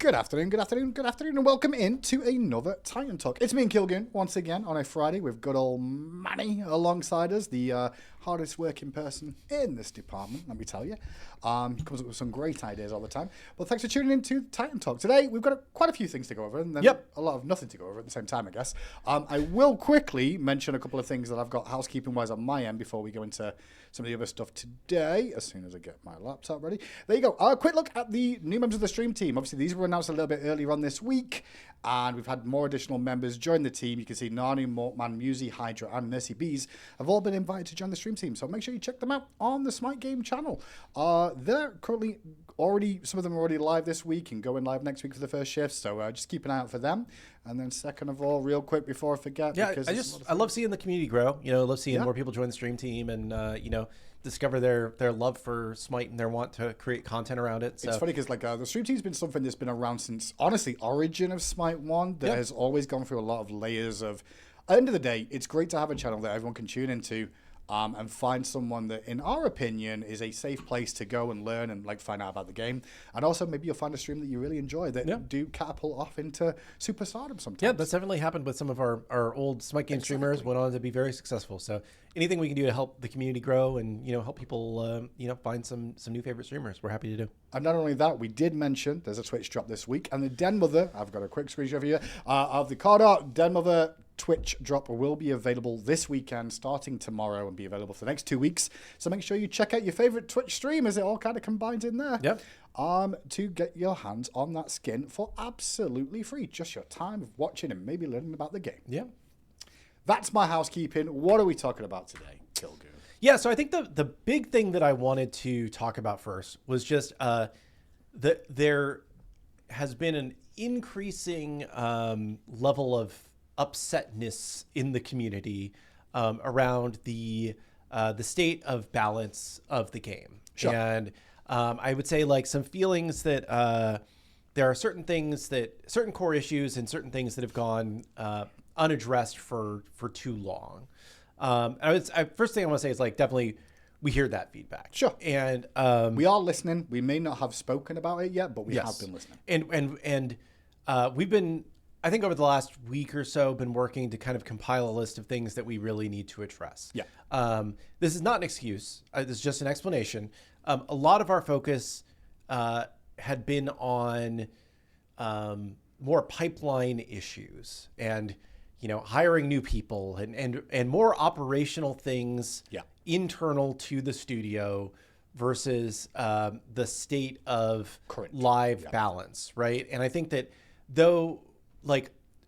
Good afternoon, and welcome in to another Titan Talk. It's me and Kilgoon once again on a Friday with good old Manny alongside us, the hardest working person in this department, let me tell you. He comes up with some great ideas all the time. Well, thanks for tuning in to Titan Talk. Today, we've got quite a few things to go over, and then a lot of nothing to go over at the same time, I guess. I will quickly mention a couple of things that I've got housekeeping-wise on my end before we go into some of the other stuff today, as soon as I get my laptop ready. There you go. A quick look at the new members of the stream team. Obviously, these were announced a little bit earlier on this week, and we've had more additional members join the team. You can see Nani, Mortman, Musi, Hydra, and Mercy Bees have all been invited to join the stream team, so make sure you check them out on the SMITE game channel. They're currently some of them are already live this week and going live next week for the first shift, so just keep an eye out for them. And then second of all, real quick before I forget, because I love seeing the community grow. I love seeing more people join the stream team and discover their love for Smite and their want to create content around it. So. It's funny because the stream team's been something that's been around since, honestly, origin of Smite 1 that has always gone through a lot of layers of... At the end of the day, it's great to have a channel that everyone can tune into and find someone that, in our opinion, is a safe place to go and learn and find out about the game. And also, maybe you'll find a stream that you really enjoy that do catapult off into superstardom sometimes. Yeah, that's definitely happened with some of our old Smite game streamers, went on to be very successful. So anything we can do to help the community grow and help people find some new favorite streamers, we're happy to do. And not only that, we did mention there's a Twitch drop this week, and the Den Mother, I've got a quick screenshot for you, of the card art. Den Mother Twitch drop will be available this weekend, starting tomorrow, and be available for the next 2 weeks. So make sure you check out your favorite Twitch stream, as it all kind of combines in there. Yep. To get your hands on that skin for absolutely free. Just your time of watching and maybe learning about the game. Yeah. That's my housekeeping. What are we talking about today, Kilgoon? Yeah, so I think the big thing that I wanted to talk about first was just that there has been an increasing level of upsetness in the community around the state of balance of the game. Sure. And I would say some feelings that there are certain core issues and certain things that have gone unaddressed for too long. First thing I want to say is definitely we hear that feedback. Sure. And we are listening. We may not have spoken about it yet, but we have been listening. And we've been, I think over the last week or so, been working to kind of compile a list of things that we really need to address. Yeah. This is not an excuse. This is just an explanation. A lot of our focus had been on more pipeline issues and hiring new people and more operational things internal to the studio versus the state of live balance, right? And I think that though,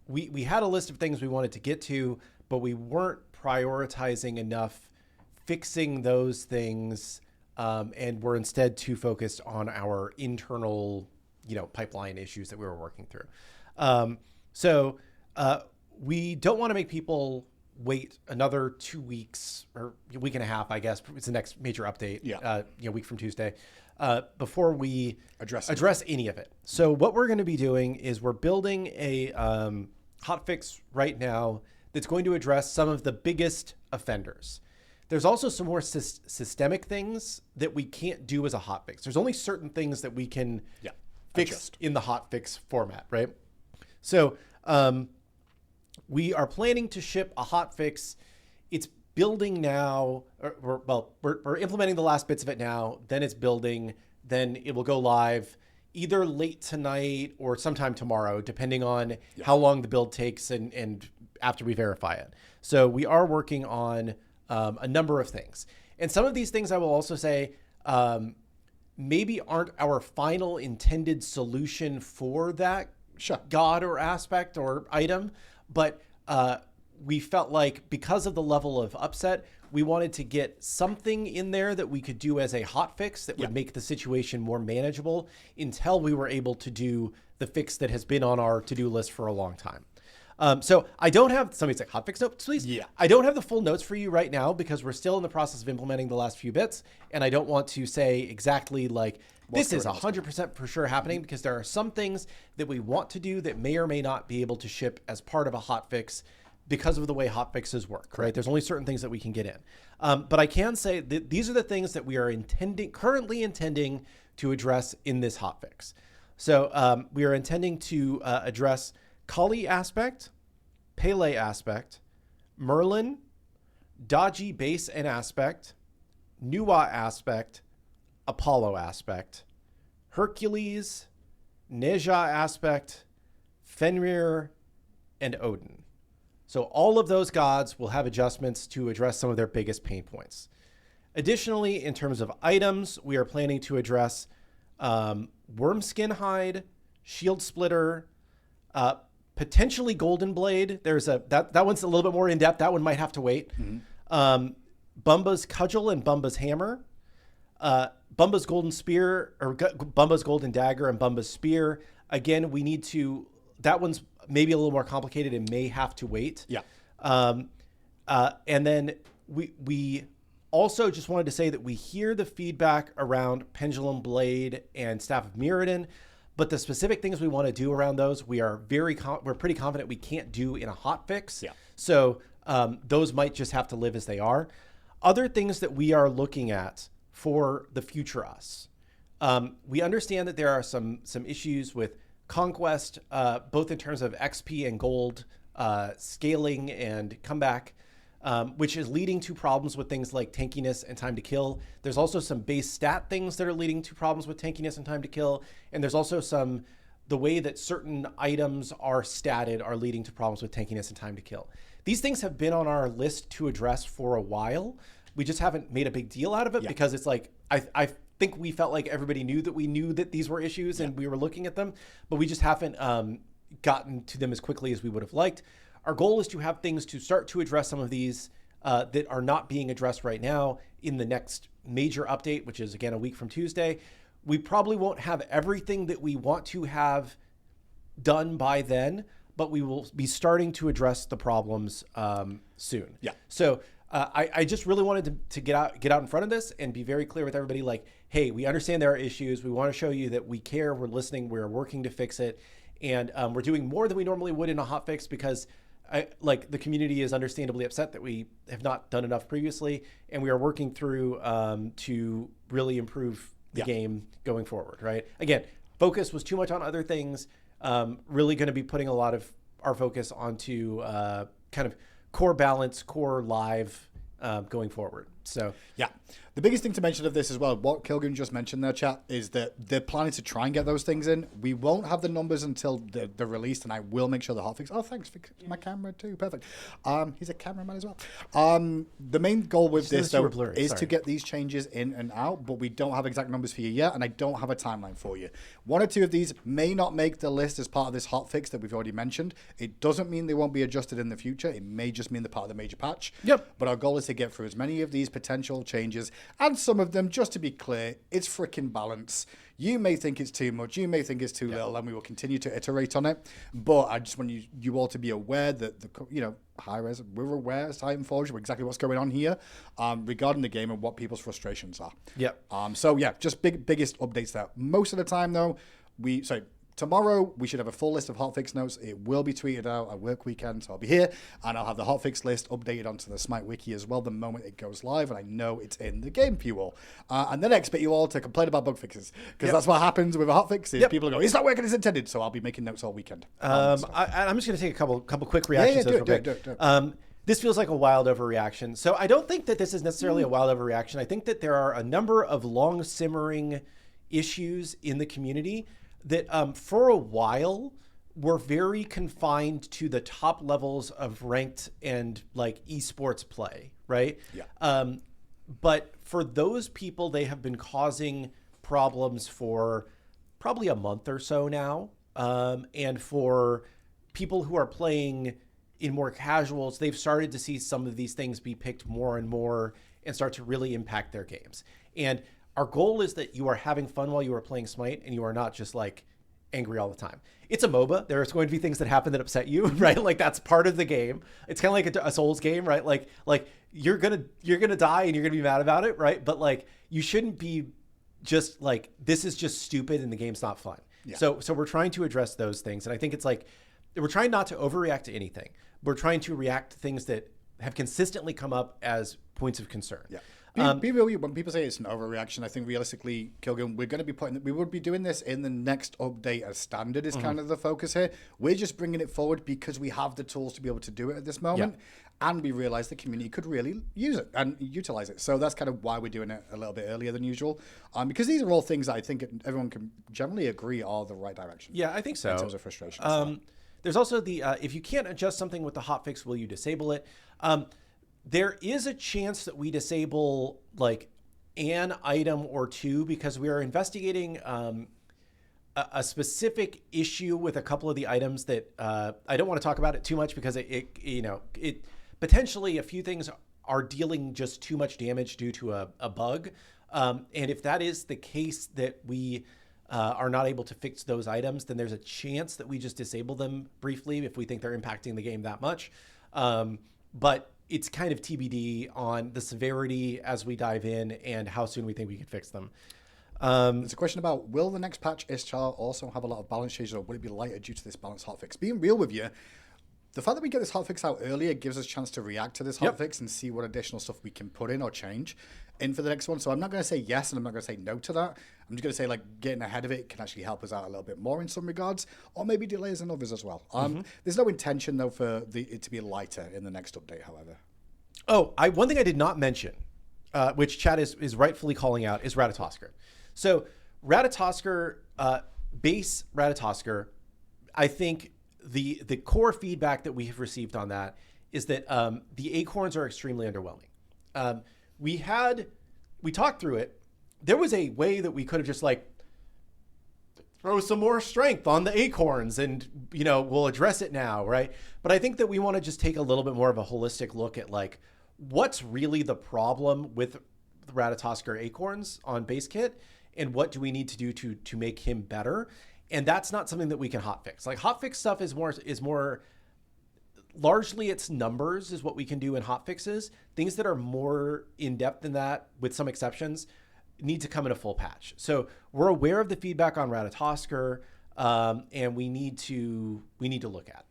we had a list of things we wanted to get to, but we weren't prioritizing enough fixing those things, and we're instead too focused on our internal, pipeline issues that we were working through. So we don't want to make people wait another 2 weeks or a week and a half, I guess. It's the next major update, week from Tuesday, before we address any of it. So what we're going to be doing is we're building a hotfix right now that's going to address some of the biggest offenders. There's also some more systemic things that we can't do as a hotfix. There's only certain things that we can fix in the hotfix format, right? So we are planning to ship a hotfix. It's building now, we're implementing the last bits of it now, then it's building, then it will go live either late tonight or sometime tomorrow, depending on how long the build takes and after we verify it. So we are working on a number of things. And some of these things I will also say maybe aren't our final intended solution for that god or aspect or item, but we felt like because of the level of upset, we wanted to get something in there that we could do as a hot fix that would make the situation more manageable until we were able to do the fix that has been on our to-do list for a long time. So I don't have, somebody's like, hotfix notes, please? Yeah. I don't have the full notes for you right now because we're still in the process of implementing the last few bits. And I don't want to say exactly this is 100% for sure happening because there are some things that we want to do that may or may not be able to ship as part of a hotfix because of the way hotfixes work, right? There's only certain things that we can get in. But I can say that these are the things that we are currently intending to address in this hotfix. So we are intending to address Kali aspect, Pele aspect, Merlin, Dodgy base and aspect, Nuwa aspect, Apollo aspect, Hercules, Neja aspect, Fenrir, and Odin. So all of those gods will have adjustments to address some of their biggest pain points. Additionally, in terms of items, we are planning to address Wormskin Hide, Shield Splitter, potentially Golden Blade. There's that one's a little bit more in depth. That one might have to wait. Bumba's Cudgel and Bumba's Hammer, Bumba's Golden Spear, or Bumba's Golden Dagger and Bumba's Spear. Again, we need to. That one's maybe a little more complicated and may have to wait. Yeah. And then we also just wanted to say that we hear the feedback around Pendulum Blade and Staff of Mirrodin, but the specific things we want to do around those, we're pretty confident we can't do in a hotfix. Yeah. So those might just have to live as they are. Other things that we are looking at for the future us. We understand that there are some issues with Conquest, both in terms of XP and gold scaling and comeback, which is leading to problems with things like tankiness and time to kill. There's also some base stat things that are leading to problems with tankiness and time to kill. And there's also the way that certain items are statted are leading to problems with tankiness and time to kill. These things have been on our list to address for a while. We just haven't made a big deal out of it because it's like, I think we felt like everybody knew that these were issues and we were looking at them, but we just haven't gotten to them as quickly as we would have liked. Our goal is to have things to start to address some of these that are not being addressed right now in the next major update, which is again a week from Tuesday. We probably won't have everything that we want to have done by then, but we will be starting to address the problems soon. Yeah. So I just really wanted to get out in front of this and be very clear with everybody, like, hey, we understand there are issues. We want to show you that we care, we're listening, we're working to fix it. And we're doing more than we normally would in a hotfix because the community is understandably upset that we have not done enough previously. And we are working through to really improve the game going forward, right? Again, focus was too much on other things. Really going to be putting a lot of our focus onto kind of core balance, core live going forward. So yeah, the biggest thing to mention of this as well, what Kilgun just mentioned there, chat, is that they're planning to try and get those things in. We won't have the numbers until they're released, and I will make sure the hotfix. Oh, thanks for my camera too. Perfect. He's a cameraman as well. The main goal with this though is to get these changes in and out, but we don't have exact numbers for you yet, and I don't have a timeline for you. One or two of these may not make the list as part of this hotfix that we've already mentioned. It doesn't mean they won't be adjusted in the future. It may just mean they're part of the major patch. Yep. But our goal is to get through as many of these potential changes, and some of them, just to be clear, it's freaking balance. You may think it's too much, you may think it's too little, and we will continue to iterate on it. But I just want you all to be aware that Hi-Rez, we're aware as Titanforge of exactly what's going on here regarding the game and what people's frustrations are. Yep. So yeah, just biggest updates there. Most of the time though, tomorrow, we should have a full list of hotfix notes. It will be tweeted out at work weekend, so I'll be here, and I'll have the hotfix list updated onto the SMITE wiki as well the moment it goes live, and I know it's in the game for you all. And then I expect you all to complain about bug fixes, because that's what happens with a hotfix, is people go, it's not working as intended, so I'll be making notes all weekend. I'm just going to take a couple quick reactions. Do it. This feels like a wild overreaction. So I don't think that this is necessarily a wild overreaction. I think that there are a number of long simmering issues in the community that for a while were very confined to the top levels of ranked and like esports play, right? Yeah. But for those people, they have been causing problems for probably a month or so now. And for people who are playing in more casuals, they've started to see some of these things be picked more and more and start to really impact their games. And our goal is that you are having fun while you are playing Smite and you are not just like angry all the time. It's a MOBA. There's going to be things that happen that upset you, right? Like that's part of the game. It's kind of like a Souls game, right? Like you're gonna die and you're gonna be mad about it, right? But like you shouldn't be just like, this is just stupid and the game's not fun. Yeah. So we're trying to address those things, and I think it's like we're trying not to overreact to anything. We're trying to react to things that have consistently come up as points of concern. Yeah. Be real, when people say it's an overreaction, I think realistically, Kilgun, we would be doing this in the next update as standard is kind of the focus here. We're just bringing it forward because we have the tools to be able to do it at this moment. And we realize the community could really use it and utilize it. So that's kind of why we're doing it a little bit earlier than usual. Because these are all things that I think everyone can generally agree are the right direction. Yeah, I think so. In terms of frustration. There's also the, if you can't adjust something with the hotfix, will you disable it? There is a chance that we disable like an item or two because we are investigating a specific issue with a couple of the items that I don't want to talk about it too much because it potentially a few things are dealing just too much damage due to a bug. And if that is the case that we are not able to fix those items, then there's a chance that we just disable them briefly if we think they're impacting the game that much. But it's kind of TBD on the severity as we dive in and how soon we think we can fix them. There's a question about, will the next patch Ishtar also have a lot of balance changes, or will it be lighter due to this balance hotfix? Being real with you, the fact that we get this hotfix out earlier gives us a chance to react to this hotfix and see what additional stuff we can put in or change in for the next one. So I'm not going to say yes and I'm not going to say no to that. I'm just going to say like getting ahead of it can actually help us out a little bit more in some regards, or maybe delays in others as well. There's no intention though for it to be lighter in the next update, however. Oh, one thing I did not mention, which Chad is rightfully calling out, is Ratatoskr. So Ratatoskr, base Ratatoskr, I think the core feedback that we have received on that is that the acorns are extremely underwhelming. We talked through it. There was a way that we could have just like throw some more strength on the acorns and, we'll address it now, right? But I think that we want to just take a little bit more of a holistic look at like, what's really the problem with the Ratatoskr acorns on base kit, and what do we need to do to make him better? And that's not something that we can hotfix. Like hotfix stuff is more largely it's numbers is what we can do in hotfixes. Things that are more in depth than that, with some exceptions, need to come in a full patch. So we're aware of the feedback on Ratatoskr, and we need to look at.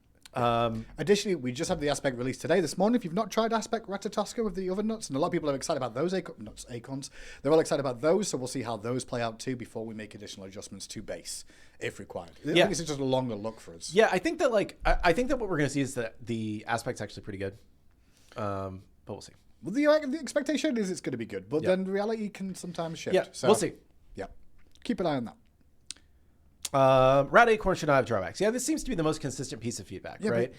Additionally, we just had the Aspect released today, this morning. If you've not tried Aspect Ratatoskr with the other nuts, and a lot of people are excited about those acorns, they're all excited about those, so we'll see how those play out too before we make additional adjustments to base, if required. I think it's just a longer look for us. Yeah, I think that I think that what we're going to see is that the Aspect's actually pretty good, but we'll see. Well, the expectation is it's going to be good, but then reality can sometimes shift. Yeah, so, we'll see. Yeah, keep an eye on that. Rat acorn should not have drawbacks. Yeah, this seems to be the most consistent piece of feedback, right?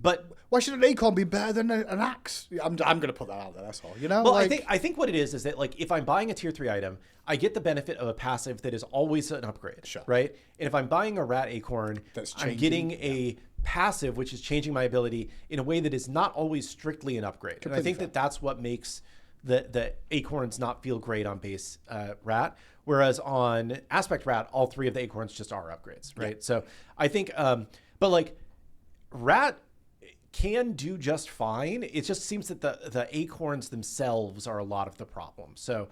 But why should an acorn be better than an axe? I'm going to put that out there. That's all. Well, like, I think what it is that like if I'm buying a tier 3 item, I get the benefit of a passive that is always an upgrade, right? And if I'm buying a rat acorn, I'm getting a passive which is changing my ability in a way that is not always strictly an upgrade. And I think that that's what makes the acorns not feel great on base rat. Whereas on Aspect Rat, all 3 of the acorns just are upgrades, right? Yeah. So I think, but like Rat can do just fine. It just seems that the acorns themselves are a lot of the problem. So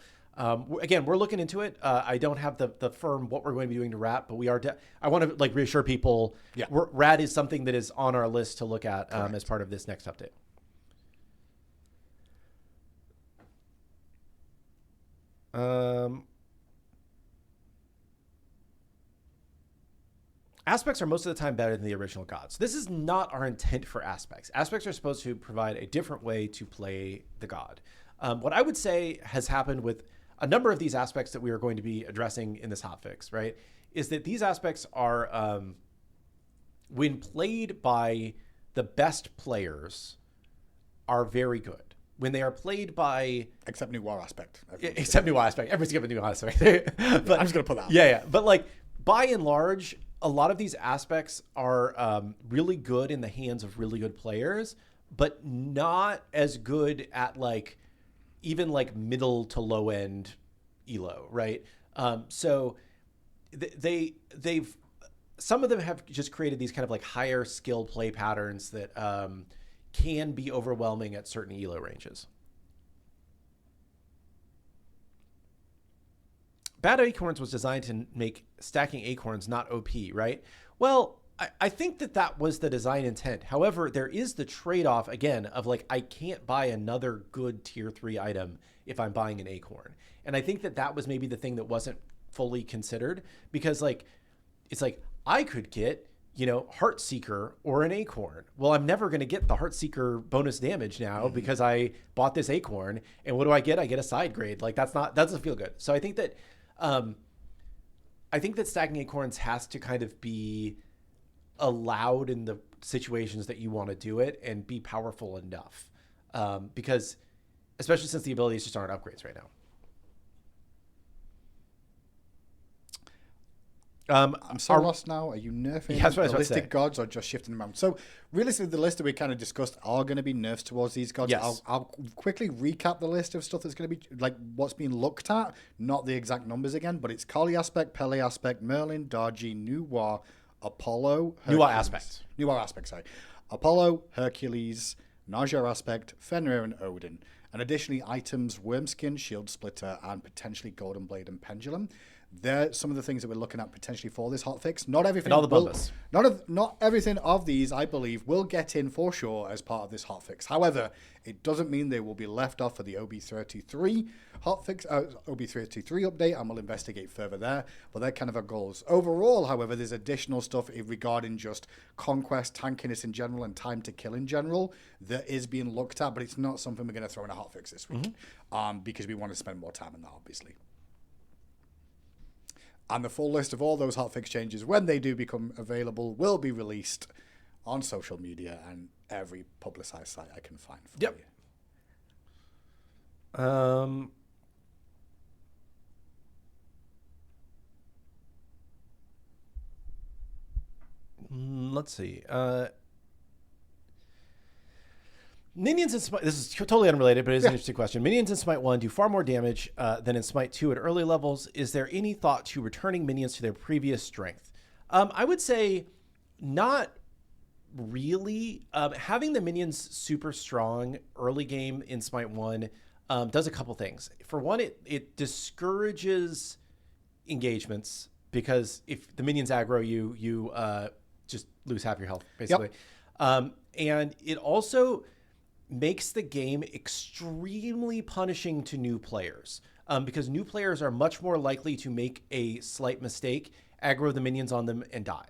again, we're looking into it. I don't have the firm what we're going to be doing to Rat, but we are. I want to like reassure people. Yeah. Rat is something that is on our list to look at as part of this next update. Aspects are most of the time better than the original gods. This is not our intent for aspects. Aspects are supposed to provide a different way to play the god. What I would say has happened with a number of these aspects that we are going to be addressing in this hotfix, right, is that these aspects are, when played by the best players, are very good. When they are played by... Except New War Aspect. Except New War Aspect. Everyone's given New War Aspect. But I'm just going to put that out. Yeah. But like, by and large, a lot of these aspects are really good in the hands of really good players, but not as good at like, even like middle to low end elo, right? So they've... Some of them have just created these kind of like higher skill play patterns that... can be overwhelming at certain elo ranges. Bad Acorns was designed to make stacking acorns not OP, right? Well, I think that was the design intent. However, there is the trade-off again of like I can't buy another good tier 3 item if I'm buying an acorn. And I think that was maybe the thing that wasn't fully considered, because like it's like I could get, Heartseeker or an acorn. Well, I'm never going to get the Heartseeker bonus damage now because I bought this acorn, and what do I get? I get a side grade. Like that doesn't feel good. So I think that stacking acorns has to kind of be allowed in the situations that you want to do it and be powerful enough, because especially since the abilities just aren't upgrades right now. I'm so lost now. Are you nerfing ballistic gods or just shifting them around? So realistically, the list that we kind of discussed are going to be nerfs towards these gods. Yes. I'll quickly recap the list of stuff that's going to be like what's being looked at, not the exact numbers again, but it's Kali aspect, Pele aspect, Merlin, Darji, Nuwa, Apollo, Hercules. Nuwa aspect, sorry. Apollo, Hercules, Naja aspect, Fenrir, and Odin. And additionally, items Wormskin, Shield Splitter, and potentially Golden Blade and Pendulum. They're some of the things that we're looking at potentially for this hotfix. Not everything. And all the bumpers. Not everything of these, I believe, will get in for sure as part of this hotfix. However, it doesn't mean they will be left off for the OB33 hotfix, OB33 update, and we'll investigate further there. But they're kind of our goals. Overall, however, there's additional stuff regarding just conquest, tankiness in general, and time to kill in general that is being looked at. But it's not something we're going to throw in a hotfix this week, because we want to spend more time on that, obviously. And the full list of all those hotfix changes, when they do become available, will be released on social media and every publicized site I can find for you. Let's see. Minions in Smite, this is totally unrelated, but it is an interesting question. Minions in Smite 1 do far more damage than in Smite 2 at early levels. Is there any thought to returning minions to their previous strength? I would say not really. Having the minions super strong early game in Smite 1 does a couple things. For one, it discourages engagements, because if the minions aggro you, you just lose half your health, basically. And it also makes the game extremely punishing to new players, because new players are much more likely to make a slight mistake, aggro the minions on them, and die.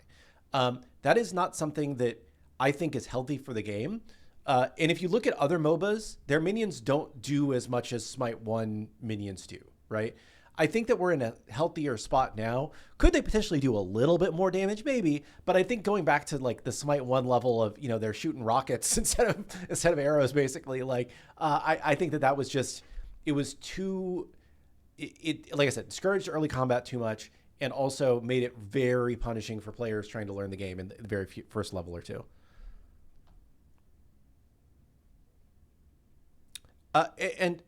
That is not something that I think is healthy for the game. And if you look at other MOBAs, their minions don't do as much as Smite 1 minions do, right? I think that we're in a healthier spot now. Could they potentially do a little bit more damage? Maybe, but I think going back to like the Smite 1 level of, they're shooting rockets instead of arrows, basically. Like, I think that was just, it was too, like I said, discouraged early combat too much, and also made it very punishing for players trying to learn the game in the very first level or two. And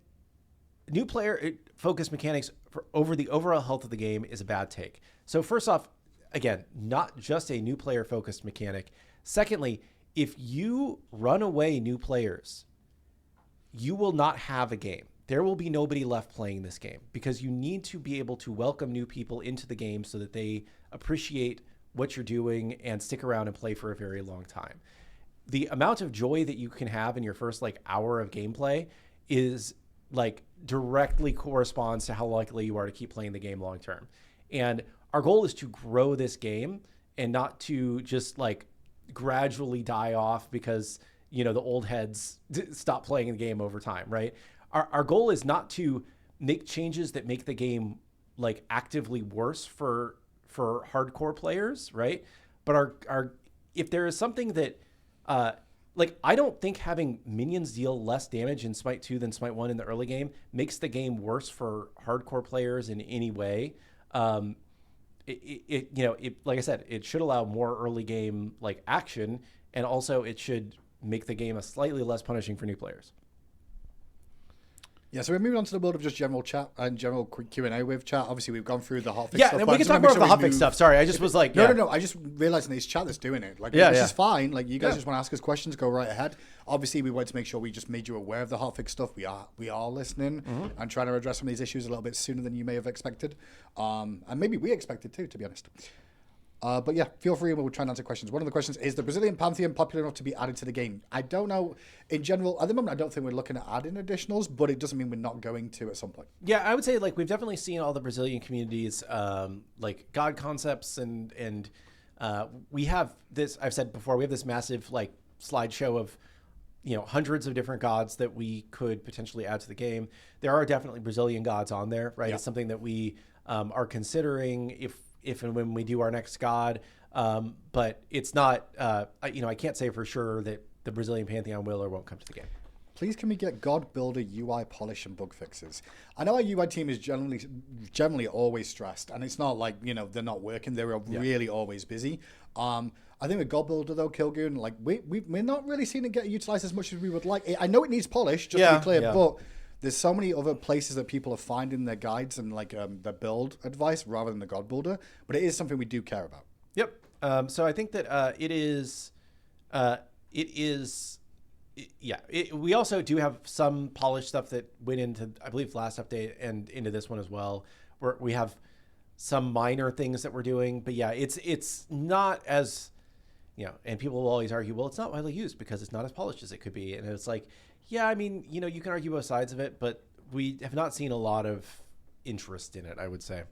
new player focus mechanics over the overall health of the game is a bad take. So first off, again, not just a new player focused mechanic. Secondly, if you run away new players, you will not have a game. There will be nobody left playing this game, because you need to be able to welcome new people into the game so that they appreciate what you're doing and stick around and play for a very long time. The amount of joy that you can have in your first hour of gameplay is directly corresponds to how likely you are to keep playing the game long term. And our goal is to grow this game and not to just gradually die off because the old heads stop playing the game over time, right? Our goal is not to make changes that make the game actively worse for hardcore players, right? But our if there is something that I don't think having minions deal less damage in Smite 2 than Smite 1 in the early game makes the game worse for hardcore players in any way. Like I said, it should allow more early game action, and also it should make the game a slightly less punishing for new players. Yeah, so we're moving on to the world of just general chat and general Q&A with chat. Obviously, we've gone through the hotfix stuff. Yeah, and we can talk more about the hotfix stuff. Sorry, I just was No. I just realized it's chat that's doing it. Which is fine. You guys just want to ask us questions, go right ahead. Obviously, we wanted to make sure we just made you aware of the hotfix stuff. We are listening and trying to address some of these issues a little bit sooner than you may have expected. And maybe we expected too, to be honest. But yeah, feel free and we'll try and answer questions. One of the questions is the Brazilian Pantheon popular enough to be added to the game? I don't know. In general, at the moment, I don't think we're looking at adding additionals, but it doesn't mean we're not going to at some point. Yeah, I would say like we've definitely seen all the Brazilian communities, like God concepts and we have this, I've said before, we have this massive like slideshow of, hundreds of different gods that we could potentially add to the game. There are definitely Brazilian gods on there, right? Yeah. It's something that we are considering if and when we do our next god. But it's not, I can't say for sure that the Brazilian Pantheon will or won't come to the game. Please can we get God Builder UI polish and bug fixes? I know our UI team is generally always stressed, and it's not like, they're not working. They're really always busy. I think with God Builder, though, Kilgoon, like we're not really seeing it get utilized as much as we would like. I know it needs polish, just to be clear, but there's so many other places that people are finding their guides and like their build advice rather than the God Builder, but it is something we do care about. Yep. So I think that we also do have some polished stuff that went into, I believe, last update and into this one as well, where we have some minor things that we're doing. But yeah, it's not as, and people will always argue, well, it's not widely used because it's not as polished as it could be. And it's like, yeah, I mean, you can argue both sides of it, but we have not seen a lot of interest in it, I would say.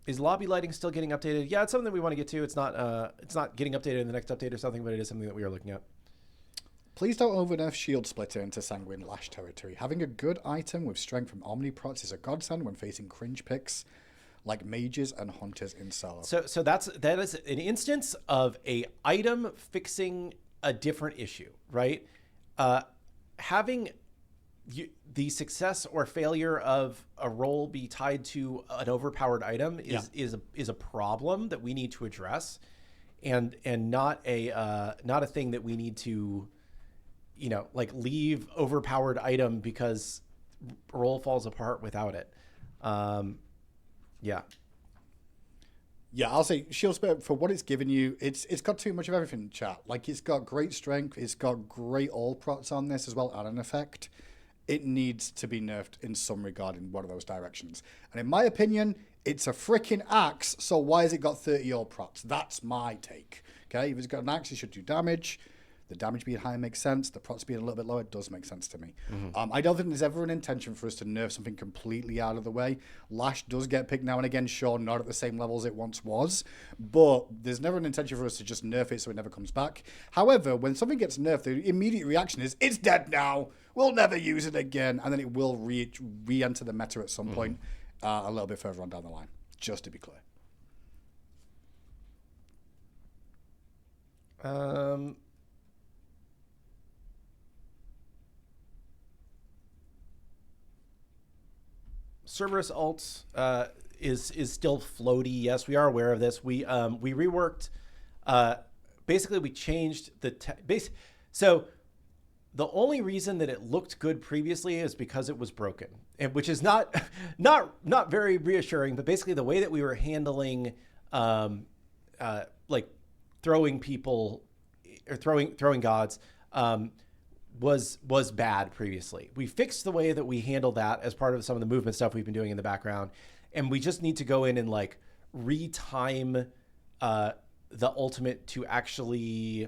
Is lobby lighting still getting updated? Yeah, it's something that we want to get to. It's not getting updated in the next update or something, but it is something that we are looking at. Please don't overnerf Shield Splitter into Sanguine Lash territory. Having a good item with strength from Omniprots is a godsend when facing cringe picks like mages and hunters in solo. So that is an instance of a item fixing a different issue, right? Having the success or failure of a role be tied to an overpowered item is a problem that we need to address, and not a thing that we need to, like leave overpowered item because role falls apart without it. Yeah, I'll say Shield Spirit, for what it's given you, it's got too much of everything, chat. Like, it's got great strength, it's got great all prots on this as well, and an effect. It needs to be nerfed in some regard in one of those directions. And in my opinion, it's a freaking axe, so why has it got 30 all prots? That's my take. Okay, if it's got an axe, it should do damage. The damage being higher makes sense. The prots being a little bit lower does make sense to me. Mm-hmm. I don't think there's ever an intention for us to nerf something completely out of the way. Lash does get picked now and again, sure, not at the same levels it once was, but there's never an intention for us to just nerf it so it never comes back. However, when something gets nerfed, the immediate reaction is, it's dead now, we'll never use it again, and then it will re-enter the meta at some point a little bit further on down the line, just to be clear. Cerberus alt is still floaty. Yes, we are aware of this. We reworked. Basically, we changed the base. So the only reason that it looked good previously is because it was broken, and which is not very reassuring. But basically, the way that we were handling like throwing people or throwing gods. Was bad previously. We fixed the way that we handle that as part of some of the movement stuff we've been doing in the background, and we just need to go in and like retime the ultimate to actually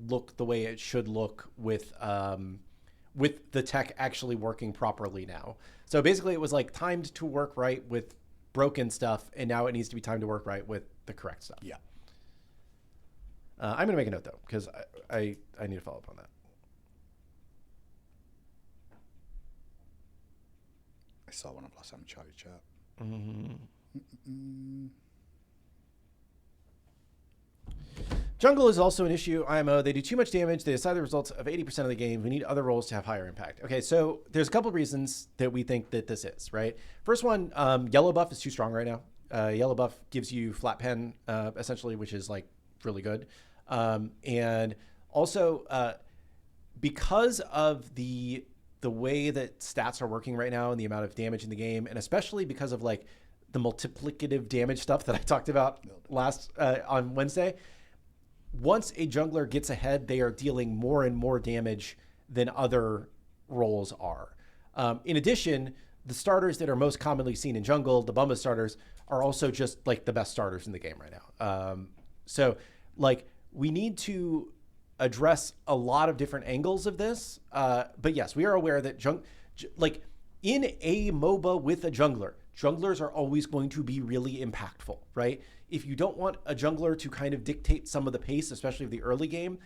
look the way it should look with the tech actually working properly now. So basically, it was like timed to work right with broken stuff, and now it needs to be timed to work right with the correct stuff. Yeah. I'm gonna make a note though, because I need to follow up on that. I saw one of last time in Charlie chat. Jungle is also an issue. IMO, they do too much damage. They decide the results of 80% of the game. We need other roles to have higher impact. Okay, so there's a couple of reasons that we think that this is, right? First one, yellow buff is too strong right now. Yellow buff gives you flat pen, essentially, which is like really good. And also, because of the way that stats are working right now and the amount of damage in the game, and especially because of like the multiplicative damage stuff that I talked about last on Wednesday, once a jungler gets ahead, they are dealing more and more damage than other roles are. In addition, the starters that are most commonly seen in jungle, the Bumba starters, are also just like the best starters in the game right now. So like we need to address a lot of different angles of this. But yes, we are aware that like in a MOBA with a jungler, junglers are always going to be really impactful, right? If you don't want a jungler to kind of dictate some of the pace, especially of the early game,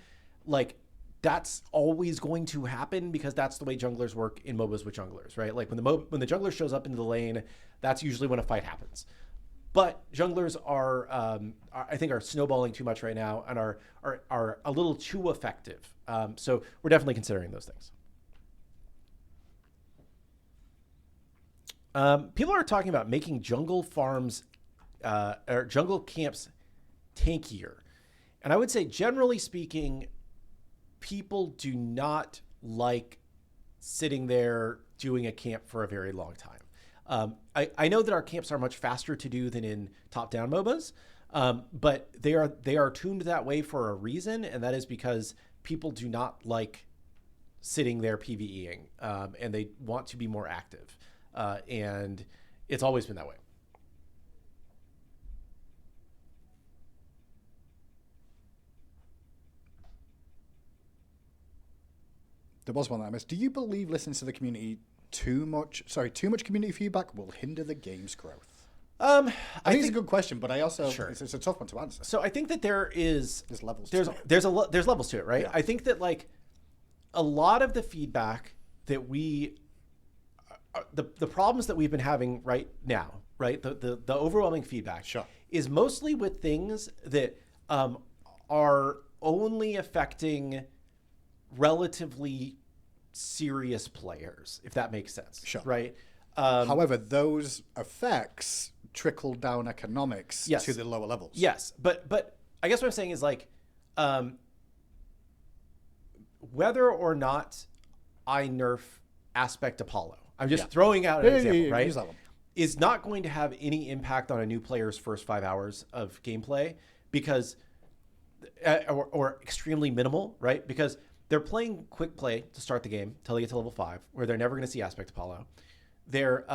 like that's always going to happen because that's the way junglers work in MOBAs with junglers, right? Like when the jungler shows up into the lane, that's usually when a fight happens. But junglers are I think, are snowballing too much right now and are a little too effective. So we're definitely considering those things. People are talking about making jungle farms or jungle camps tankier. And I would say, generally speaking, people do not like sitting there doing a camp for a very long time. I know that our camps are much faster to do than in top-down MOBAs, but they are tuned that way for a reason, and that is because people do not like sitting there PvEing, and they want to be more active. And it's always been that way. There was one that I missed. Do you believe listening to the community too much community feedback will hinder the game's growth? I think it's a good question, but I also it's a tough one to answer. So I think that there's levels. There's levels to it, right? Yeah. I think that like a lot of the feedback that the problems that we've been having right now, right? The overwhelming feedback is mostly with things that are only affecting relatively serious players, if that makes sense. Right? However, those effects trickle down economics to the lower levels. Yes, but I guess what I'm saying is like whether or not I nerf Aspect Apollo, I'm just throwing out an example, right? Use that one. Is not going to have any impact on a new player's first 5 hours of gameplay because, or extremely minimal, right? Because they're playing quick play to start the game till they get to level 5, where they're never going to see Aspect Apollo. They're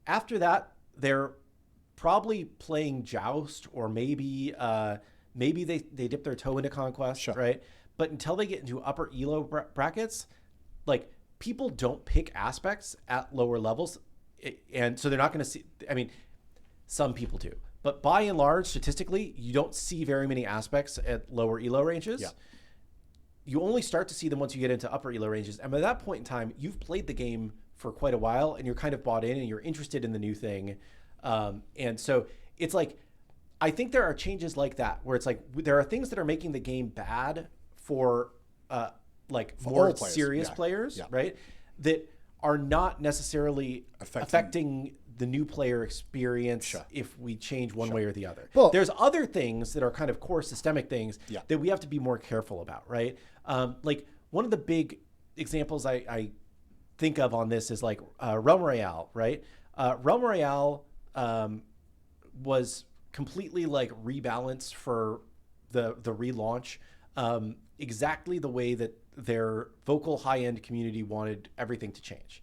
after that, they're probably playing Joust, or maybe they dip their toe into Conquest, right? But until they get into upper elo brackets, like people don't pick aspects at lower levels, and so they're not going to see. I mean, some people do, but by and large, statistically, you don't see very many aspects at lower elo ranges. You only start to see them once you get into upper elo ranges, and by that point in time, you've played the game for quite a while, and you're kind of bought in, and you're interested in the new thing. And so it's like, I think there are changes like that where it's like there are things that are making the game bad for like more serious players, right? That are not necessarily affecting the new player experience if we change one way or the other. But there's other things that are kind of core systemic things that we have to be more careful about, right? Like one of the big examples I think of on this is like Realm Royale, right? Realm Royale was completely like rebalanced for the relaunch, exactly the way that their vocal high-end community wanted everything to change.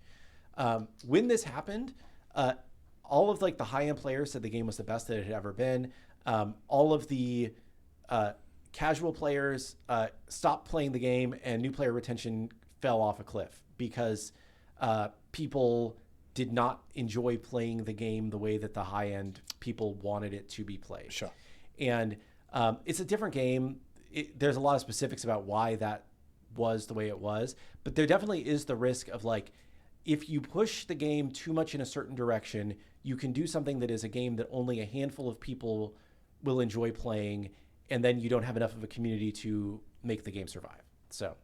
When this happened, all of like the high-end players said the game was the best that it had ever been. All of the casual players stopped playing the game, and new player retention fell off a cliff because people did not enjoy playing the game the way that the high-end people wanted it to be played. And it's a different game. There's a lot of specifics about why that was the way it was, but there definitely is the risk of like, if you push the game too much in a certain direction, you can do something that is a game that only a handful of people will enjoy playing, and then you don't have enough of a community to make the game survive. So.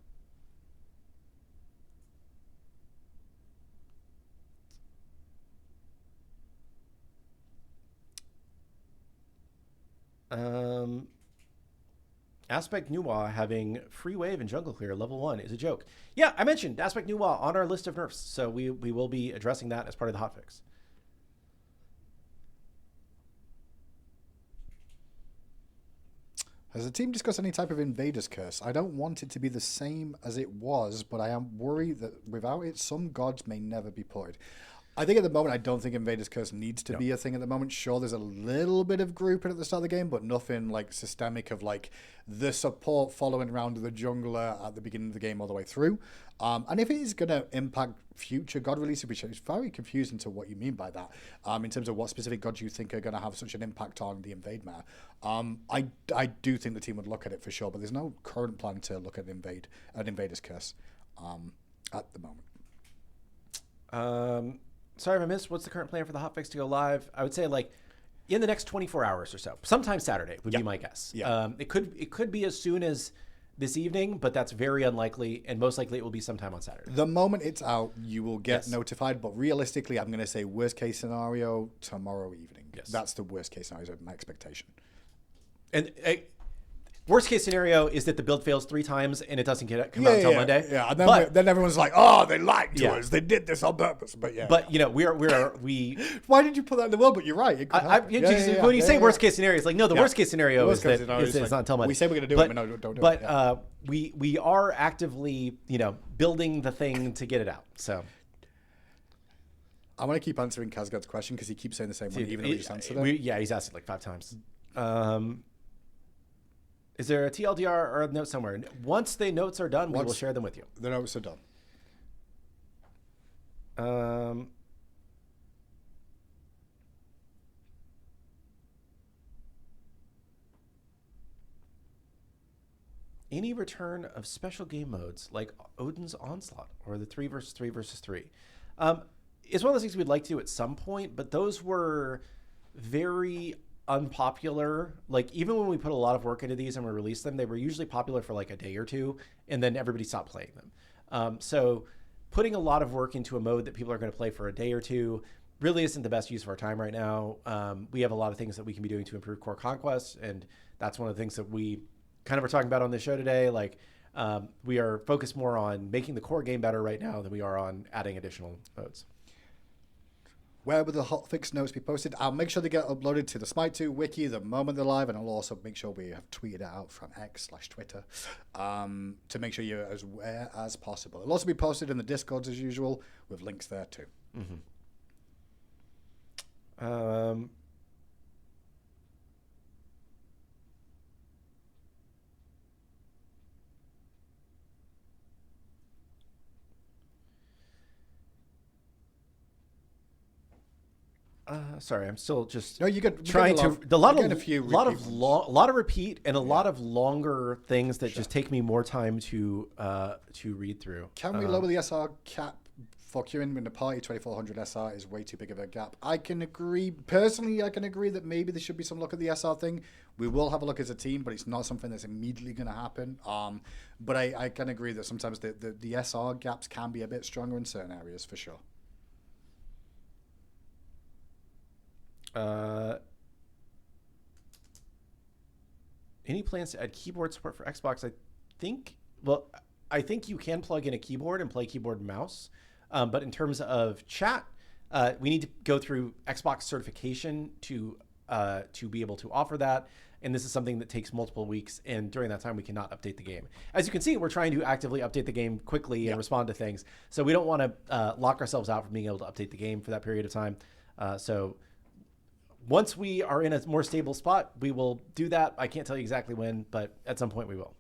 Aspect Nuwa having free wave and jungle clear level 1 is a joke. Yeah, I mentioned Aspect Nuwa on our list of nerfs, so we will be addressing that as part of the hotfix. Has the team discussed any type of Invader's Curse? I don't want it to be the same as it was, but I am worried that without it, some gods may never be ported. I think at the moment, I don't think Invader's Curse needs to be a thing at the moment. Sure, there's a little bit of grouping at the start of the game, but nothing like systemic of like the support following around the jungler at the beginning of the game all the way through. And if it is going to impact future god releases, which is very confusing to what you mean by that, in terms of what specific gods you think are going to have such an impact on the invade meta, I do think the team would look at it for sure, but there's no current plan to look at an Invader's Curse at the moment. Sorry if I missed. What's the current plan for the hotfix to go live? I would say like in the next 24 hours or so. Sometime Saturday would be my guess. Yeah. It could be as soon as this evening, but that's very unlikely, and most likely it will be sometime on Saturday. The moment it's out, you will get notified, but realistically, I'm going to say worst case scenario tomorrow evening. Yes. That's the worst case scenario, my expectation. And worst case scenario is that the build fails 3 times and it doesn't come out until Monday. Yeah, and then everyone's like, "Oh, they lied to us. They did this on purpose." But you know, we. Why did you put that in the world? But you're right. It could happen. When you say worst case scenario, it's like no. The worst case scenario is that it's not until Monday. We say we're going to do it, but no, don't do it. But we are actively building the thing to get it out. So. I want to keep answering Kazgad's question because he keeps saying the same one, even though he just answered it. He's asked it like 5 times. Is there a TLDR or a note somewhere? Once the notes are done, we will share them with you. The notes are done. Any return of special game modes like Odin's Onslaught or the 3 versus 3 versus 3? It's one of those things we'd like to do at some point, but those were very unpopular. Like even when we put a lot of work into these and we released them, they were usually popular for like a day or two, and then everybody stopped playing them. So putting a lot of work into a mode that people are going to play for a day or two really isn't the best use of our time right now. We have a lot of things that we can be doing to improve core conquest, and that's one of the things that we kind of are talking about on this show today. Like we are focused more on making the core game better right now than we are on adding additional modes. Where will the hotfix notes be posted? I'll make sure they get uploaded to the SMITE 2 wiki the moment they're live, and I'll also make sure we have tweeted it out from X/Twitter to make sure you're as aware as possible. It'll also be posted in the Discords as usual with links there too. Sorry, I'm still just no, you get trying to a lot of repeat and a Yeah. lot of longer things that just take me more time to read through. Can we lower the SR cap for queuing in the party? 2400 SR is way too big of a gap. I can agree. Personally, I can agree that maybe there should be some look at the SR thing. We will have a look as a team, but it's not something that's immediately going to happen. But I can agree that sometimes the SR gaps can be a bit stronger in certain areas for sure. Any plans to add keyboard support for Xbox? I think you can plug in a keyboard and play keyboard and mouse. But in terms of chat, we need to go through Xbox certification to be able to offer that. And this is something that takes multiple weeks. And during that time, we cannot update the game. As you can see, we're trying to actively update the game quickly and respond to things. So we don't want to lock ourselves out from being able to update the game for that period of time. So once we are in a more stable spot, we will do that. I can't tell you exactly when, but at some point we will.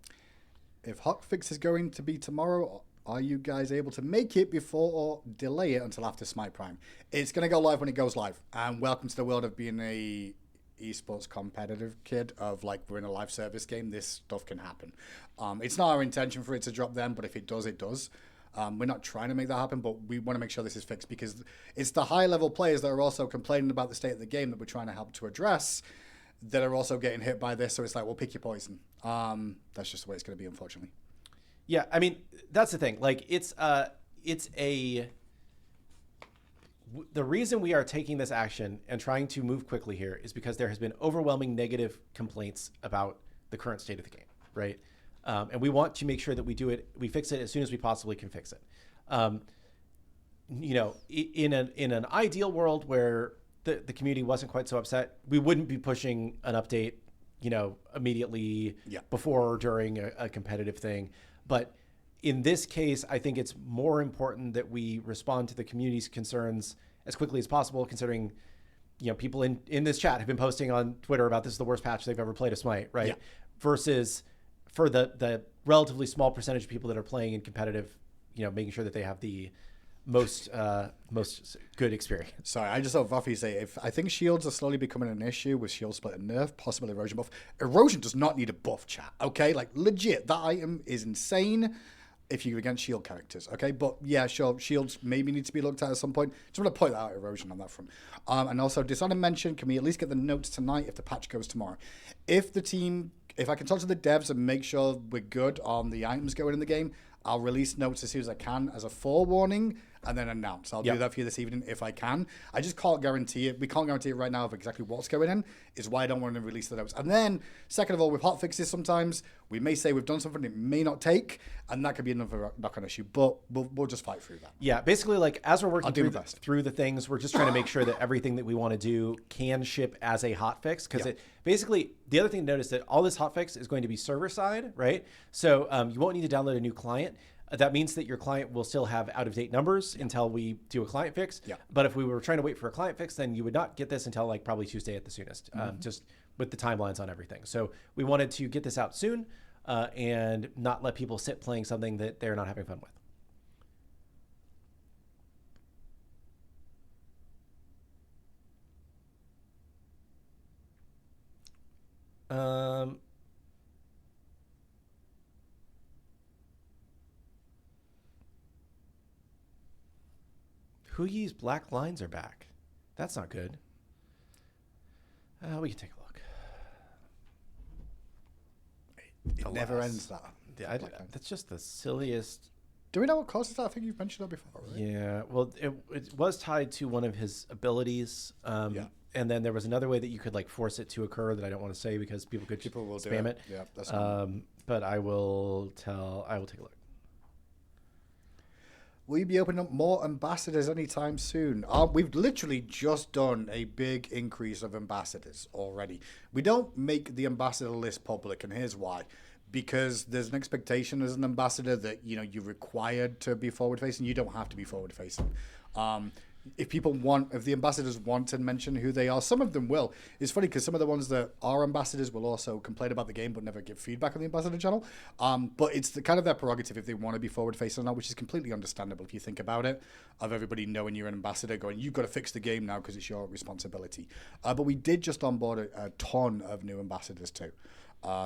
If Hotfix is going to be tomorrow, are you guys able to make it before or delay it until after SMITE Prime? It's going to go live when it goes live. And welcome to the world of being a esports competitive kid of like we're in a live service game. This stuff can happen. It's not our intention for it to drop then, but if it does, it does. We're not trying to make that happen, but we want to make sure this is fixed because it's the high-level players that are also complaining about the state of the game that we're trying to help to address that are also getting hit by this. So it's like, well, pick your poison. That's just the way it's going to be, unfortunately. Yeah, I mean, that's the thing. Like, the reason we are taking this action and trying to move quickly here is because there has been overwhelming negative complaints about the current state of the game, right? And we want to make sure that we fix it as soon as we possibly can fix it. In an ideal world where the community wasn't quite so upset, we wouldn't be pushing an update, immediately before or during a competitive thing. But in this case, I think it's more important that we respond to the community's concerns as quickly as possible, considering, people in this chat have been posting on Twitter about this is the worst patch they've ever played of Smite, right? Yeah. Versus for the relatively small percentage of people that are playing in competitive, making sure that they have the most good experience. Sorry, I just saw Vuffy say, I think shields are slowly becoming an issue with shield split and nerf, possible erosion buff. Erosion does not need a buff, chat, okay? Like, legit, that item is insane if you're against shield characters, okay? But yeah, sure, shields maybe need to be looked at some point. Just want to point out erosion on that front. And also, Dishonored mentioned, can we at least get the notes tonight if the patch goes tomorrow? If I can talk to the devs and make sure we're good on the items going in the game, I'll release notes as soon as I can as a forewarning and then announce. I'll do that for you this evening if I can. I just can't guarantee it. We can't guarantee it right now of exactly what's going in, is why I don't want to release the notes. And then, second of all, with hotfixes sometimes, we may say we've done something it may not take, and that could be another knock-on issue, but we'll just fight through that. Yeah, basically, like, as we're working through the things, we're just trying to make sure that everything that we want to do can ship as a hotfix, because basically, the other thing to notice that all this hotfix is going to be server-side, right? So you won't need to download a new client. That means that your client will still have out-of-date numbers until we do a client fix. Yeah. But if we were trying to wait for a client fix, then you would not get this until like probably Tuesday at the soonest, just with the timelines on everything. So we wanted to get this out soon and not let people sit playing something that they're not having fun with. Huyi's black lines are back. That's not good. We can take a look. It never ends that. Yeah, that's just the silliest. Do we know what causes that? I think you've mentioned that before, right? Yeah, well, it was tied to one of his abilities. And then there was another way that you could like force it to occur that I don't want to say because people will spam it. Yeah, that's but I will take a look. Will you be opening up more ambassadors anytime soon? We've literally just done a big increase of ambassadors already. We don't make the ambassador list public, and here's why. Because there's an expectation as an ambassador that, you're required to be forward-facing. You don't have to be forward-facing. If the ambassadors want to mention who they are, some of them will. It's funny because some of the ones that are ambassadors will also complain about the game but never give feedback on the ambassador channel. But it's kind of their prerogative if they want to be forward-facing or not, which is completely understandable if you think about it, of everybody knowing you're an ambassador going, you've got to fix the game now because it's your responsibility. But we did just onboard a ton of new ambassadors too.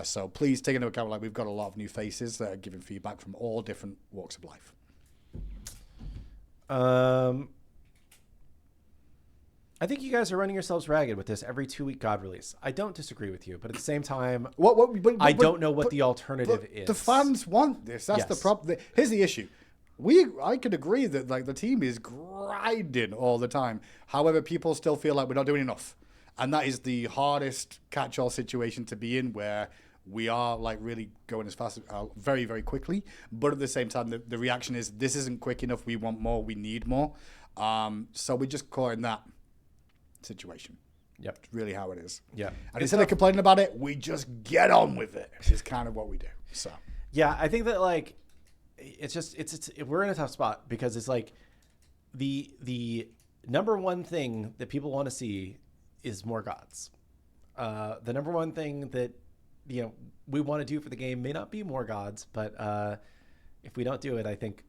So please take into account, we've got a lot of new faces that are giving feedback from all different walks of life. I think you guys are running yourselves ragged with this every 2-week God release. I don't disagree with you, but at the same time, I don't know what the alternative is. The fans want this. That's the problem. Here's the issue. I could agree that the team is grinding all the time. However, people still feel like we're not doing enough. And that is the hardest catch-all situation to be in, where we are really going as fast very, very quickly. But at the same time, the reaction is, this isn't quick enough. We want more. We need more. So we're just caught in that situation. Yep. It's really how it is. Yeah. And instead of complaining about it, we just get on with it. It's kind of what we do. So yeah, I think that we're in a tough spot because it's the number one thing that people want to see is more gods. The number one thing that we want to do for the game may not be more gods, but if we don't do it, I think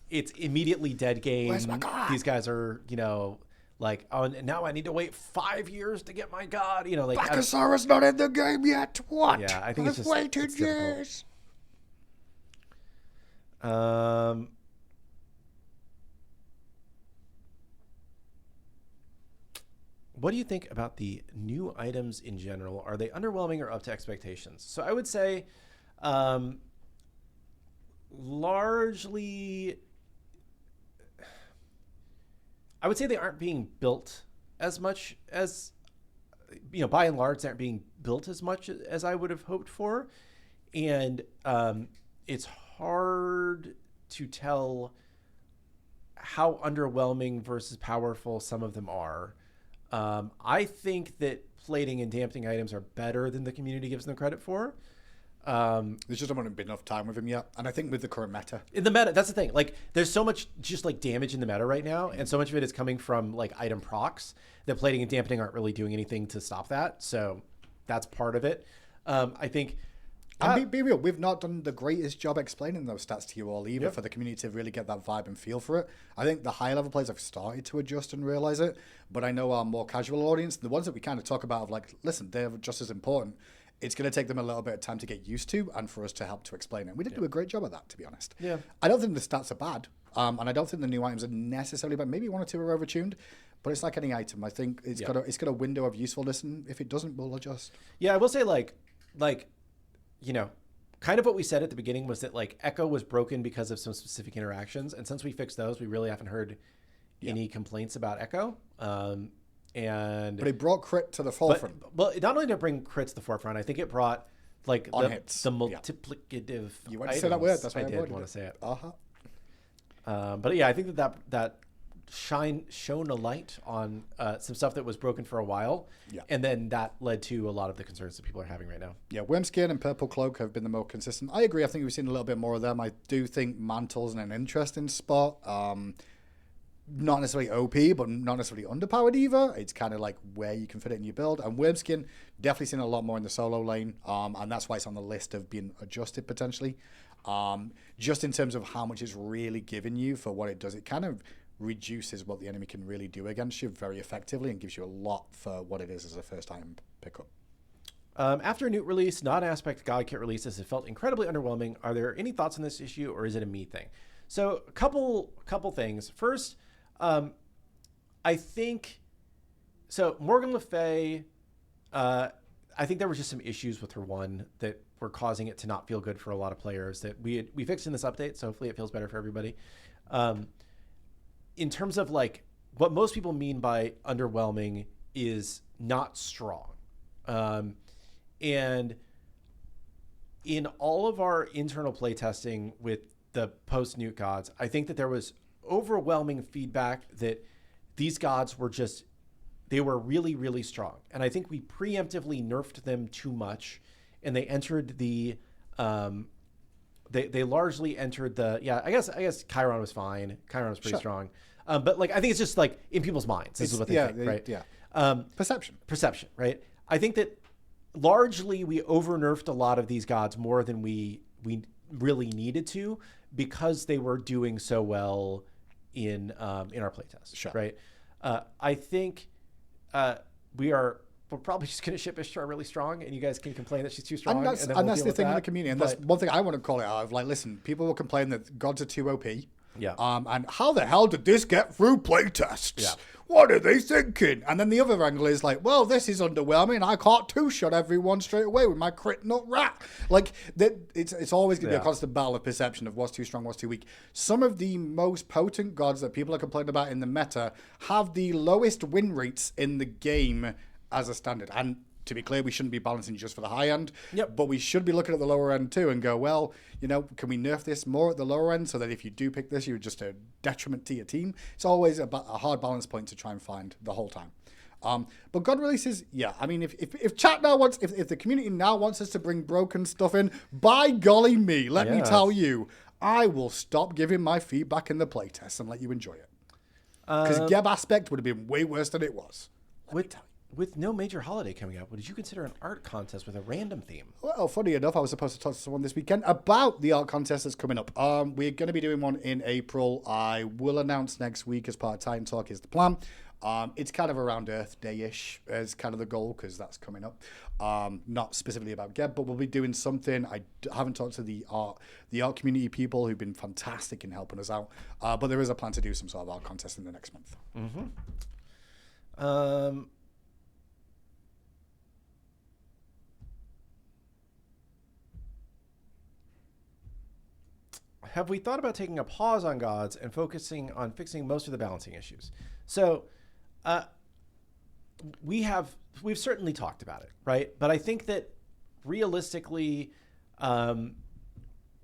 it's immediately dead game. Where's my god? These guys are now I need to wait 5 years to get my god. Bacchussaurus not in the game yet. What? Yeah, I think I've waited years. What do you think about the new items in general? Are they underwhelming or up to expectations? So I would say largely, I would say they aren't being built as much as, by and large, they aren't being built as much as I would have hoped for. And it's hard to tell how underwhelming versus powerful some of them are. I think that plating and dampening items are better than the community gives them credit for. There's just not been enough time with him yet. And I think with the current meta. In the meta, that's the thing. Like, there's so much just like damage in the meta right now, and so much of it is coming from like item procs that plating and dampening aren't really doing anything to stop that. So that's part of it. I think. And be real, we've not done the greatest job explaining those stats to you all either for the community to really get that vibe and feel for it. I think the higher level players have started to adjust and realize it, but I know our more casual audience, the ones that we kind of talk about of like, listen, they're just as important. It's going to take them a little bit of time to get used to and for us to help to explain it. We did do a great job of that, to be honest. Yeah. I don't think the stats are bad, and I don't think the new items are necessarily bad. Maybe one or two are overtuned, but it's like any item. I think it's got a window of usefulness, and if it doesn't, we'll adjust. Yeah, I will say like, you know, kind of what we said at the beginning was that like Echo was broken because of some specific interactions. And since we fixed those, we really haven't heard any complaints about Echo. But it brought crit to the forefront. Well, it not only did it bring crit to the forefront, I think it brought like the multiplicative. You want to say that word? That's why I did want to say it. Uh-huh. But yeah, I think that shone a light on some stuff that was broken for a while, and then that led to a lot of the concerns that people are having right now. Yeah, Wormskin and Purple Cloak have been the more consistent. I agree. I think we've seen a little bit more of them. I do think Mantle's in an interesting spot. Not necessarily OP, but not necessarily underpowered either. It's kind of like where you can fit it in your build. And Wormskin, definitely seen a lot more in the solo lane, and that's why it's on the list of being adjusted potentially. Just in terms of how much it's really giving you for what it does. It kind of reduces what the enemy can really do against you very effectively and gives you a lot for what it is as a first item pickup. After a Newt release, non-aspect God Kit releases have felt incredibly underwhelming. Are there any thoughts on this issue, or is it a me thing? So a couple things. First, I think so. Morgan Le Fay, I think there were just some issues with her one that were causing it to not feel good for a lot of players that we fixed in this update. So hopefully it feels better for everybody. In terms of like what most people mean by underwhelming is not strong. And in all of our internal play testing with the post-Newt gods, I think that there was overwhelming feedback that these gods were they were really, really strong. And I think we preemptively nerfed them too much, and they entered the, they largely entered the, I guess Chiron was fine. Chiron was pretty strong. But like, I think it's just like in people's minds, this is what they think, right? Yeah. Perception, right? I think that largely we over-nerfed a lot of these gods more than we really needed to, because they were doing so well in our playtest, right? I think we're probably just going to ship Ishtar really strong, and you guys can complain that she's too strong. And that's the thing in the community, and that's one thing I want to call it out of. Like, listen, people will complain that gods are too OP. Yeah. And how the hell did this get through playtests? Yeah. What are they thinking? And then the other angle is like, well, this is underwhelming. I can't two-shot everyone straight away with my crit nut rat. Like, it's always going to be a constant battle of perception of what's too strong, what's too weak. Some of the most potent gods that people are complaining about in the meta have the lowest win rates in the game as a standard. And to be clear, we shouldn't be balancing just for the high end, but we should be looking at the lower end too and go, well, can we nerf this more at the lower end so that if you do pick this, you're just a detriment to your team? It's always a hard balance point to try and find the whole time. But God releases, I mean, if chat now wants, if the community now wants us to bring broken stuff in, by golly me, let me tell you, I will stop giving my feedback in the playtest and let you enjoy it. Because Geb aspect would have been way worse than it was. With no major holiday coming up, would you consider an art contest with a random theme? Well, funny enough, I was supposed to talk to someone this weekend about the art contest that's coming up. We're going to be doing one in April. I will announce next week as part of Titan Talk is the plan. It's kind of around Earth Day-ish as kind of the goal, because that's coming up. Not specifically about Geb, but we'll be doing something. I haven't talked to the art community people who've been fantastic in helping us out. But there is a plan to do some sort of art contest in the next month. Mm-hmm. Have we thought about taking a pause on gods and focusing on fixing most of the balancing issues? So we've certainly talked about it, right? But I think that realistically,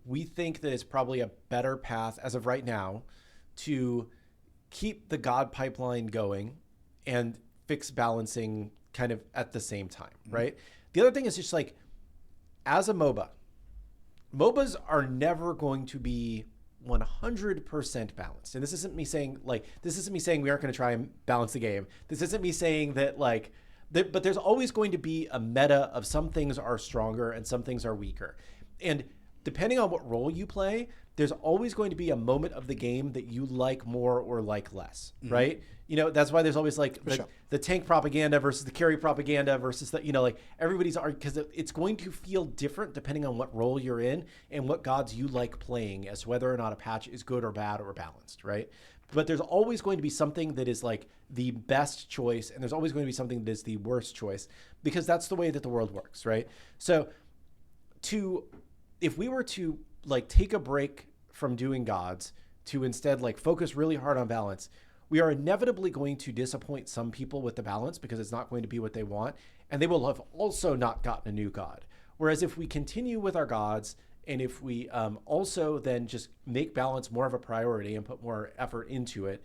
we think that it's probably a better path as of right now to keep the god pipeline going and fix balancing kind of at the same time, right? The other thing is just like, as a MOBAs are never going to be 100% balanced. And this isn't me saying we aren't going to try and balance the game. This isn't me saying that but there's always going to be a meta of some things are stronger and some things are weaker. And depending on what role you play, there's always going to be a moment of the game that you like more or like less, right? You know, that's why there's always like the tank propaganda versus the carry propaganda versus the, you know, like everybody's, because it's going to feel different depending on what role you're in and what gods you like playing as to whether or not a patch is good or bad or balanced, right? But there's always going to be something that is like the best choice, and there's always going to be something that is the worst choice, because that's the way that the world works, right? So if we were to like take a break from doing gods to instead like focus really hard on balance, we are inevitably going to disappoint some people with the balance because it's not going to be what they want, and they will have also not gotten a new god. Whereas if we continue with our gods, and if we also then just make balance more of a priority and put more effort into it,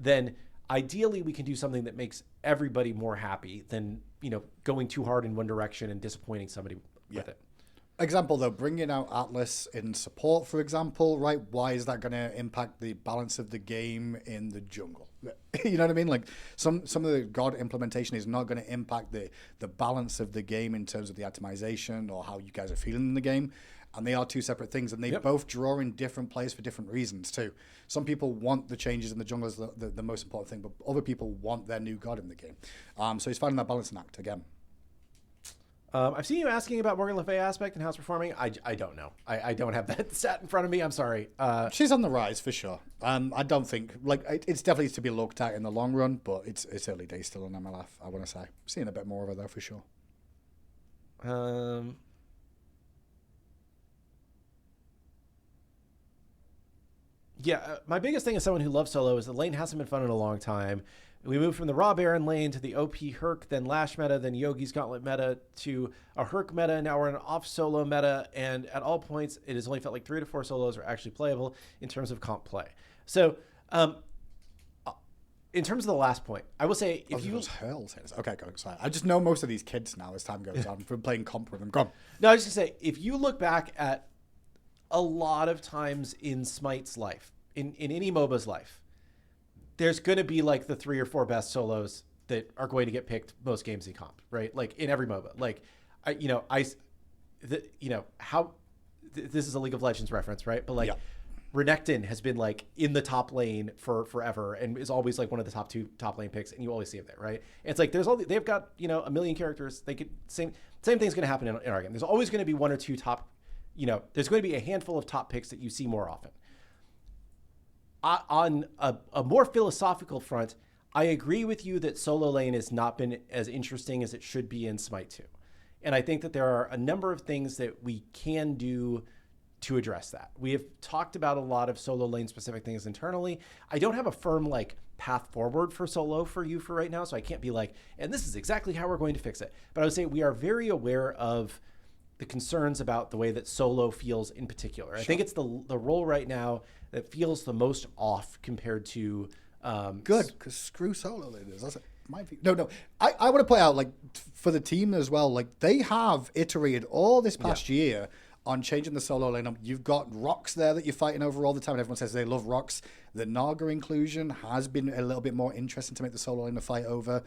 then ideally we can do something that makes everybody more happy than, you know, going too hard in one direction and disappointing somebody with it. Example though, bringing out Atlas in support, for example, right? Why is that going to impact the balance of the game in the jungle? You know what I mean? Like some of the god implementation is not going to impact the balance of the game in terms of the atomization or how you guys are feeling in the game. And they are two separate things, and they both draw in different players for different reasons too. Some people want the changes in the jungle as the most important thing, but other people want their new god in the game. So he's finding that balancing act again. I've seen you asking about Morgan Le Fay aspect and how it's performing. I don't know. I don't have that stat in front of me. I'm sorry. She's on the rise for sure. I don't think it's definitely to be looked at in the long run, but it's early days still on MLF. I want to say seeing a bit more of her though for sure. Yeah, my biggest thing as someone who loves solo is the lane hasn't been fun in a long time. We moved from the Raw Baron lane to the OP Herc, then Lash meta, then Yogi's Gauntlet meta, to a Herc meta. Now we're in an off-solo meta, and at all points, it has only felt like 3 to 4 solos are actually playable in terms of comp play. So, in terms of the last point, I will say if you... Okay, go. Sorry. I just know most of these kids now as time goes on from playing comp with them. Go on. No, I was just going to say, if you look back at a lot of times in Smite's life, in any MOBA's life, there's going to be like the 3 or 4 best solos that are going to get picked most games in comp, right? Like in every MOBA. Like, this is a League of Legends reference, right? But like, Renekton has been like in the top lane for forever and is always like one of the top 2 top lane picks, and you always see him there, right? And it's like they've got a million characters. They could same thing's going to happen in our game. There's always going to be 1 or 2 top. There's going to be a handful of top picks that you see more often. On a more philosophical front, I agree with you that solo lane has not been as interesting as it should be in Smite 2. And I think that there are a number of things that we can do to address that. We have talked about a lot of solo lane specific things internally. I don't have a firm like path forward for solo for you for right now, so I can't be like, and this is exactly how we're going to fix it. But I would say we are very aware of the concerns about the way that solo feels in particular. Sure. I think it's the role right now that feels the most off compared to... Good, because screw solo leaders. That's it. No. I want to point out, like, for the team as well, like, they have iterated all this past year on changing the solo lane. You've got rocks there that you're fighting over all the time, and everyone says they love rocks. The Naga inclusion has been a little bit more interesting to make the solo lane a fight over.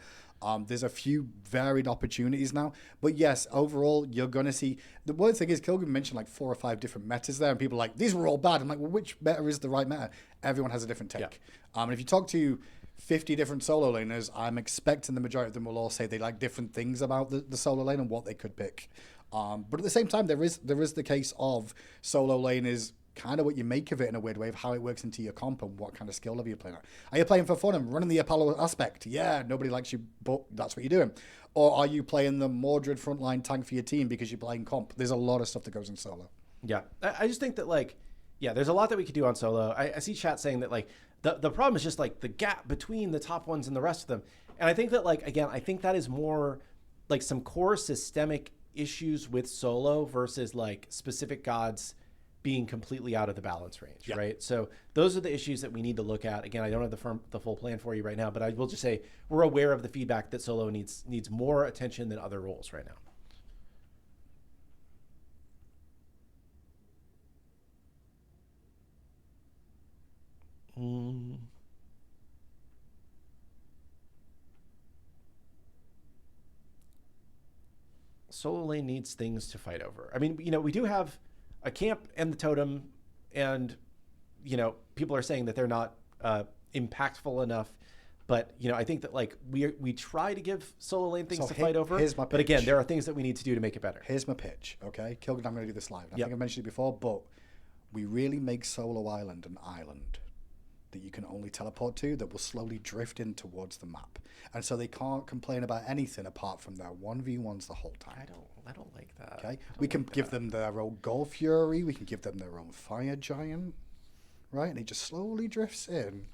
There's a few varied opportunities now. But yes, overall, you're going to see... The one thing is, Kilgun mentioned like 4 or 5 different metas there, and people are like, these were all bad. I'm like, well, which meta is the right meta? Everyone has a different take. Yeah. And if you talk to 50 different solo laners, I'm expecting the majority of them will all say they like different things about the solo lane and what they could pick. But at the same time, there is the case of solo lane is kind of what you make of it in a weird way of how it works into your comp and what kind of skill level you're playing at. Are you playing for fun and running the Apollo aspect? Yeah, nobody likes you, but that's what you're doing. Or are you playing the Mordred frontline tank for your team because you're playing comp? There's a lot of stuff that goes in solo. Yeah, I just think that there's a lot that we could do on solo. I see chat saying that like the problem is just like the gap between the top ones and the rest of them. And I think that I think that is more like some core systemic issues with solo versus like specific gods being completely out of the balance range, Yeah. right? So those are the issues that we need to look at. Again, I don't have the full plan for you right now, but I will just say we're aware of the feedback that solo needs more attention than other roles right now. Solo lane needs things to fight over. I mean, we do have a camp and the totem, and people are saying that they're not impactful enough. But I think that like we try to give solo lane things to fight over. Here's my but again, pitch. there are things that we need to do to make it better. Here's my pitch, okay? Kilgan, I'm going to do this live. I Yep. think I mentioned it before, but we really make Solo Island an island that you can only teleport to that will slowly drift in towards the map. And so they can't complain about anything apart from their 1v1s the whole time. I don't like that. Okay? We can give them their own Gold Fury. We can give them their own Fire Giant, right? And it just slowly drifts in.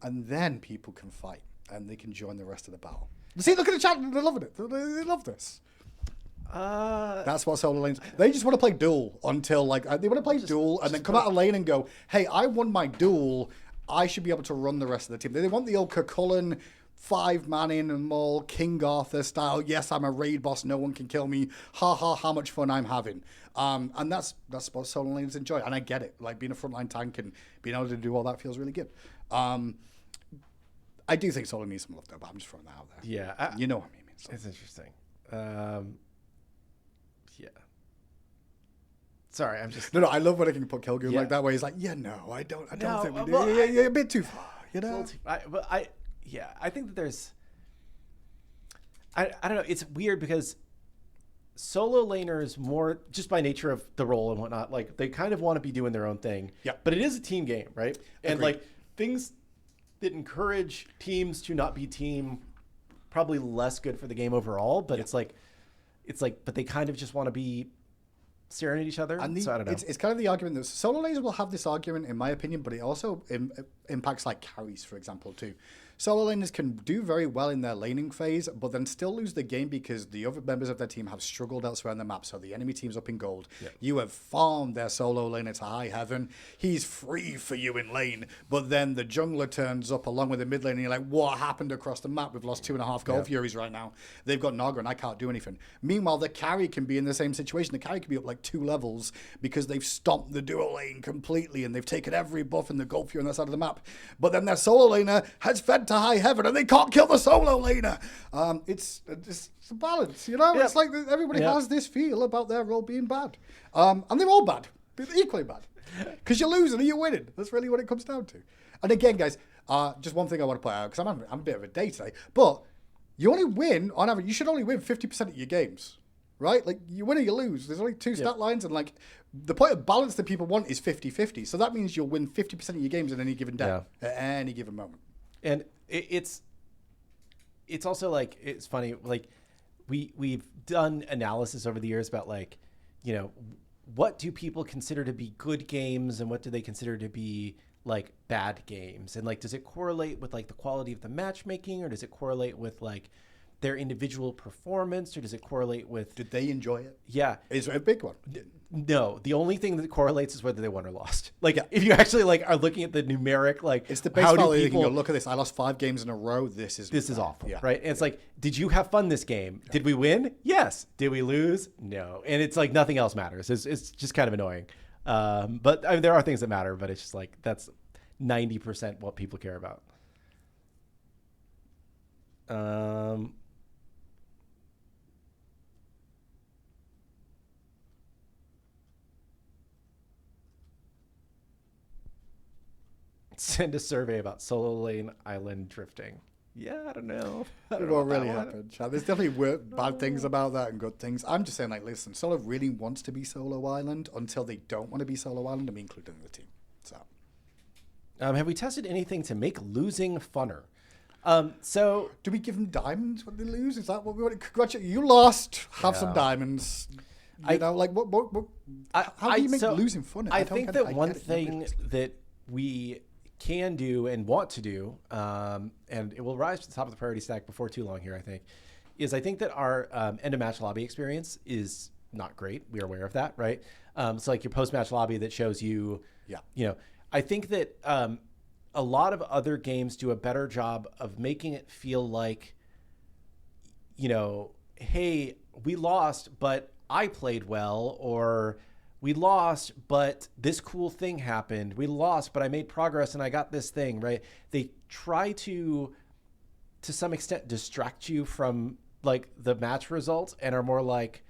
And then people can fight. And they can join the rest of the battle. See, look at the chat. They're loving it. They love this. That's what solo lanes. They just want to play duel until like they want to play duel and then come out of lane and go, "Hey, I won my duel. I should be able to run the rest of the team." They want the old Cuchulainn 5-man in and maul King Arthur style. Yes, I'm a raid boss. No one can kill me. Ha ha! How much fun I'm having. And that's what solo lanes enjoy. And I get it. Like being a frontline tank and being able to do all that feels really good. I do think solo needs some love though, but I'm just throwing that out there. Yeah, you know what I mean. So. It's interesting. Yeah. Sorry, I'm just... No, I love when I can put Kilgoon like that way. He's like, yeah, no, I don't think we do. You're a bit too far, you know? I think that there's... I don't know. It's weird because solo laners, more just by nature of the role and whatnot, like they kind of want to be doing their own thing. Yeah. But it is a team game, right? And Agreed. like things that encourage teams to not be team, probably less good for the game overall. But it's like, but they kind of just want to be staring at each other. And so I don't know. It's kind of the argument that solo laners will have this argument, in my opinion, but it also impacts like carries, for example, too. Solo laners can do very well in their laning phase, but then still lose the game because the other members of their team have struggled elsewhere on the map. So the enemy team's up in gold. Yep. You have farmed their solo laner to high heaven. He's free for you in lane, but then the jungler turns up along with the mid lane, and you're like, what happened across the map? We've lost 2.5 gold furies right now. They've got Naga, and I can't do anything. Meanwhile, the carry can be in the same situation. The carry can be up like 2 levels because they've stomped the duo lane completely, and they've taken every buff in the gold fury on that side of the map. But then their solo laner has fed to high heaven, and they can't kill the solo laner. It's a balance, you know? It's like everybody has this feel about their role being bad. And they're all bad. They're equally bad. Because you're losing or you're winning. That's really what it comes down to. And again, guys, just one thing I want to point out, because I'm a bit of a day today, but you only win, on average, you should only win 50% of your games. Right? Like, you win or you lose. There's only 2 stat lines, and like, the point of balance that people want is 50-50. So that means you'll win 50% of your games in any given day, at any given moment. And it's also like, it's funny, like we've done analysis over the years about like, what do people consider to be good games and what do they consider to be like bad games? And like, does it correlate with like the quality of the matchmaking, or does it correlate with like their individual performance, or does it correlate with... Did they enjoy it? Yeah. It's a big one. No, the only thing that correlates is whether they won or lost. Like, if you actually like are looking at the numeric, like, it's the base value. You can go, look at this. I lost 5 games in a row. This is awful, right? And it's like, did you have fun this game? Yeah. Did we win? Yes. Did we lose? No. And it's like nothing else matters. It's just kind of annoying. But I mean, there are things that matter, but it's just like that's 90% what people care about. Send a survey about solo lane island drifting. Yeah, I don't know. It won't really happen, Chad. There's definitely bad things about that and good things. I'm just saying, like, listen, solo really wants to be solo island until they don't want to be solo island and be included in the team. So, have we tested anything to make losing funner? So, do we give them diamonds when they lose? Is that what we want? Congratulations, you lost. Have some diamonds. You know, like what how do you make losing fun? I think that one thing that we can do and want to do, and it will rise to the top of the priority stack before too long here, I think, is I think that our end of match lobby experience is not great. We're aware of that, right? So like your post-match lobby that shows you, I think that a lot of other games do a better job of making it feel like, hey, we lost, but I played well, or we lost, but this cool thing happened. We lost, but I made progress and I got this thing, right? They try to some extent, distract you from like the match results and are more like,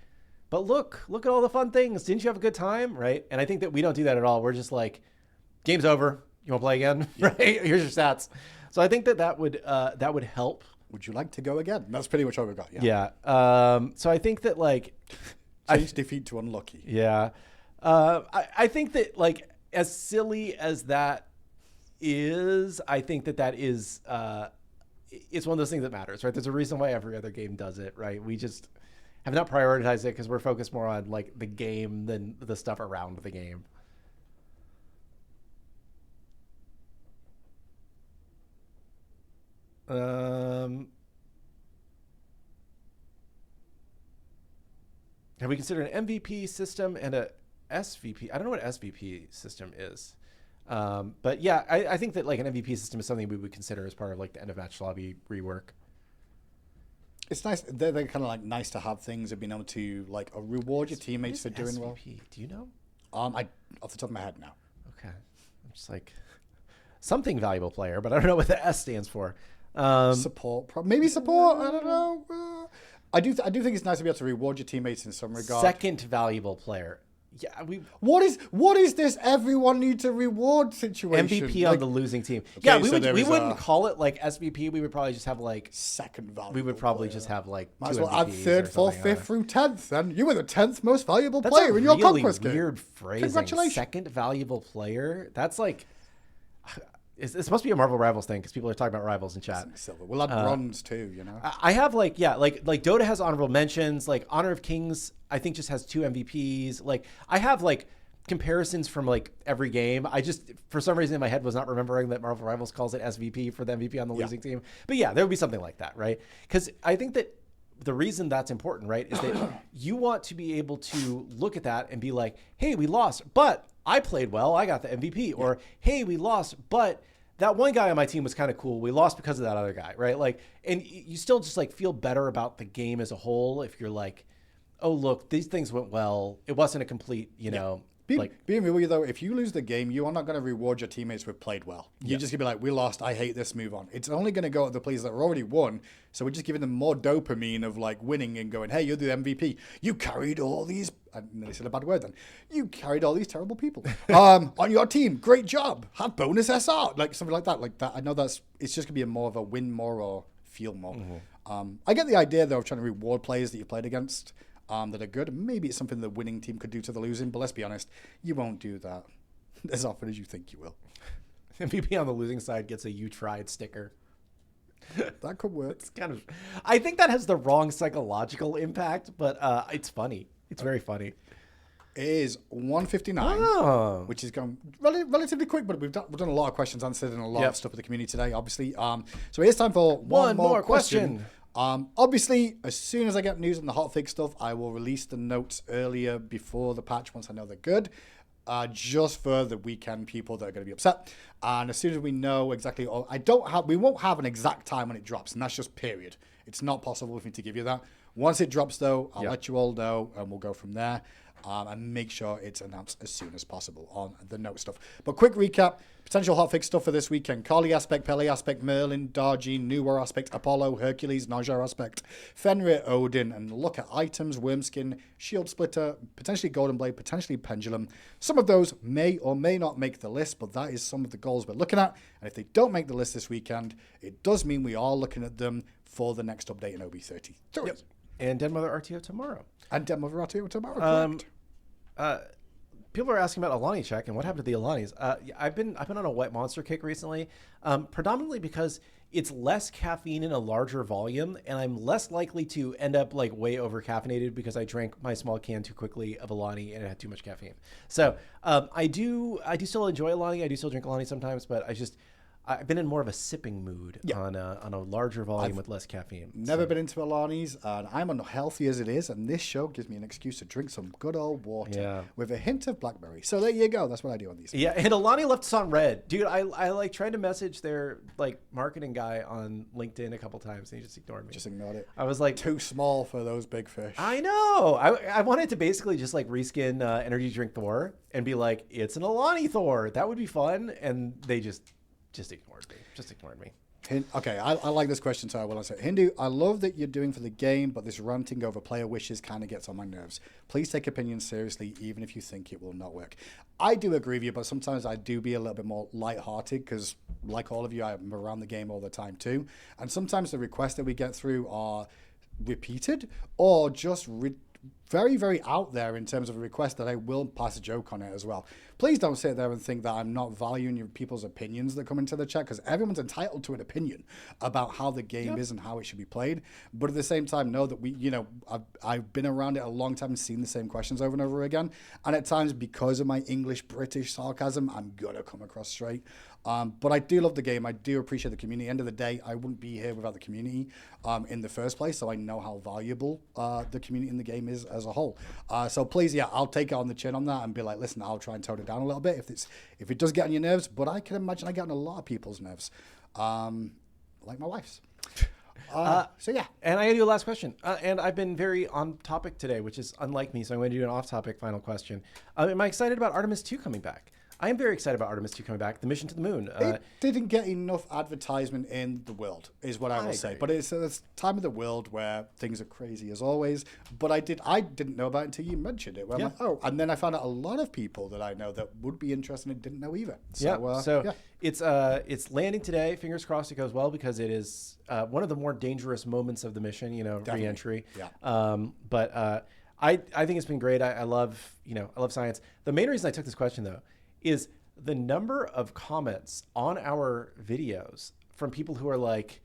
but look at all the fun things. Didn't you have a good time? Right. And I think that we don't do that at all. We're just like, game's over. You want to play again? Yeah. Right. Here's your stats. So I think that would help. Would you like to go again? That's pretty much all we've got. Yeah. So I think that like change defeat to unlucky. Yeah. I think that like as silly as that is, I think that is it's one of those things that matters, right? There's a reason why every other game does it, right? We just have not prioritized it because we're focused more on like the game than the stuff around the game. Have we considered an MVP system and a SVP? I don't know what SVP system is. But yeah, I think that like an MVP system is something we would consider as part of like the end of match lobby rework. It's nice. They're kind of like nice to have things of being able to like reward your teammates for doing SVP? well. Do you know? I off the top of my head now. Okay, I'm just like something valuable player, but I don't know what the S stands for. Support, maybe support. I don't know. I do think it's nice to be able to reward your teammates in some regard. Second valuable player. Yeah, What is this? Everyone needs a reward situation. MVP like, on the losing team. Okay, yeah, so we wouldn't call it like SVP. We would probably just have like second valuable. We would probably player. just have like might two as well MVPs add third, fourth, fifth through 10th, and you were the 10th most valuable player in your conquest game. That's a really weird phrasing. Congratulations. Second valuable player. That's like. It's supposed to be a Marvel Rivals thing because people are talking about Rivals in chat. Silver. We'll add bronze too, I have like Dota has honorable mentions. Like Honor of Kings, I think just has 2 MVPs. Like I have like comparisons from like every game. I just for some reason in my head was not remembering that Marvel Rivals calls it SVP for the MVP on the losing team. But yeah, there would be something like that, right? Because I think that the reason that's important, right, is that you want to be able to look at that and be like, hey, we lost, but I played well. I got the MVP. Or, hey, we lost, but that one guy on my team was kind of cool. We lost because of that other guy, right? Like, and you still just like feel better about the game as a whole if you're like, oh, look, these things went well. It wasn't a complete, Being real with you though, if you lose the game, you are not going to reward your teammates with played well. You're just going to be like, we lost, I hate this, move on. It's only going to go at the players that are already won. So we're just giving them more dopamine of like winning and going, hey, you're the MVP. You carried all these, I nearly said a bad word then. You carried all these terrible people on your team. Great job. Had bonus SR, like something like that. Like that. I know it's just going to be more of a win more or feel more. Mm-hmm. I get the idea though of trying to reward players that you played against. That are good. Maybe it's something the winning team could do to the losing, but let's be honest, you won't do that as often as you think you will. MVP on the losing side gets a "You tried" sticker. That could work. It's kind of. I think that has the wrong psychological impact, but it's funny. It's very funny. It is 1:59, which is going relatively quick, but we've done a lot of questions answered and a lot of stuff with the community today, obviously. So here's time for one more question. Obviously, as soon as I get news on the hotfix stuff, I will release the notes earlier before the patch once I know they're good, just for the weekend people that are going to be upset. And as soon as we know exactly, we won't have an exact time when it drops, and that's just period. It's not possible for me to give you that. Once it drops, though, I'll let you all know, and we'll go from there. And make sure it's announced as soon as possible on the note stuff. But quick recap, potential hotfix stuff for this weekend. Kali aspect, Pele aspect, Merlin, Darji, Nuwa aspect, Apollo, Hercules, Naja aspect, Fenrir, Odin, and look at items, Wormskin, Shield Splitter, potentially Golden Blade, potentially Pendulum. Some of those may or may not make the list, but that is some of the goals we're looking at. And if they don't make the list this weekend, it does mean we are looking at them for the next update in OB33. Yep. And Den Mother RTO tomorrow. Correct. People are asking about Alani check and what happened to the Alanis. I've been on a wet monster kick recently, predominantly because it's less caffeine in a larger volume, and I'm less likely to end up like way over caffeinated because I drank my small can too quickly of Alani and it had too much caffeine. So I do still enjoy Alani. I do still drink Alani sometimes, but I've been in more of a sipping mood on a larger volume with less caffeine. Never been into Alani's, and I'm unhealthy as it is, and this show gives me an excuse to drink some good old water with a hint of blackberry. So there you go. That's what I do on these. Yeah, and Alani left us on red. Dude, I like tried to message their like marketing guy on LinkedIn a couple times, and he just ignored me. Just ignored it. I was like, too small for those big fish. I know. I wanted to basically just like reskin Energy Drink Thor and be like, it's an Alani Thor. That would be fun. And they just ignored me. Just ignored me. Okay, I like this question, so I will answer. Hindu, I love that you're doing for the game, but this ranting over player wishes kind of gets on my nerves. Please take opinions seriously, even if you think it will not work. I do agree with you, but sometimes I do be a little bit more lighthearted because, like all of you, I'm around the game all the time too. And sometimes the requests that we get through are repeated or just very, very out there in terms of a request that I will pass a joke on it as well. Please don't sit there and think that I'm not valuing your people's opinions that come into the chat, because everyone's entitled to an opinion about how the game is and how it should be played. But at the same time, know that I've been around it a long time and seen the same questions over and over again. And at times, because of my English-British sarcasm, I'm going to come across straight. But I do love the game. I do appreciate the community. End of the day, I wouldn't be here without the community in the first place. So I know how valuable the community in the game is as a whole. So please, I'll take it on the chin on that and be like, listen, I'll try and tone it down a little bit if it does get on your nerves. But I can imagine I get on a lot of people's nerves, like my wife's. So yeah. And I gotta do a last question. And I've been very on topic today, which is unlike me. So I'm going to do an off-topic final question. Am I excited about Artemis 2 coming back? I am very excited about Artemis 2 coming back, the mission to the moon. It didn't get enough advertisement in the world, is what I will say. But it's a time of the world where things are crazy as always. But I didn't know about it until you mentioned it. Where I'm like, oh, and then I found out a lot of people that I know that would be interested and didn't know either. So, it's landing today. Fingers crossed it goes well, because it is one of the more dangerous moments of the mission. Re-entry. Yeah. But I think it's been great. I love science. The main reason I took this question though is the number of comments on our videos from people who are like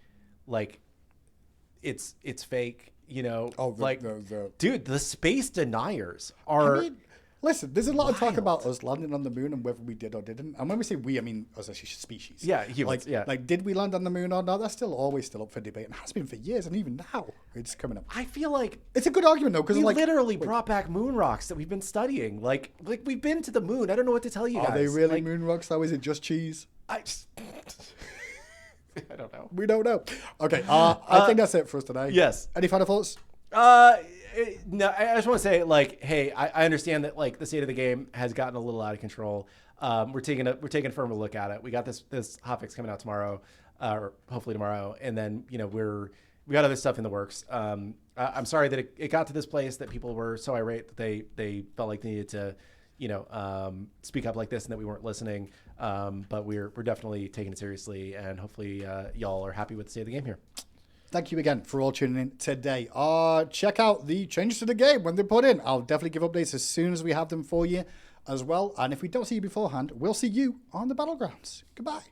it's fake, dude, the space deniers are. I mean, listen, there's a lot of talk about us landing on the moon and whether we did or didn't. And when we say we, I mean us as a species. Yeah, humans. Like, did we land on the moon or not? That's always still up for debate, and has been for years. And even now, it's coming up. I feel like it's a good argument though, because we literally brought back moon rocks that we've been studying. Like we've been to the moon. I don't know what to tell you guys. Are they really moon rocks though? Is it just cheese? I don't know. We don't know. Okay, I think that's it for us today. Yes. Any final thoughts? No, I just want to say, like, hey, I understand that like the state of the game has gotten a little out of control. We're taking a firm look at it. We got this hotfix coming out tomorrow, or hopefully tomorrow, and then we got other stuff in the works. I'm sorry that it got to this place, that people were so irate that they felt like they needed to speak up like this and that we weren't listening. But we're definitely taking it seriously, and hopefully y'all are happy with the state of the game here. Thank you again for all tuning in today. Check out the changes to the game when they're put in. I'll definitely give updates as soon as we have them for you as well. And if we don't see you beforehand, we'll see you on the battlegrounds. Goodbye.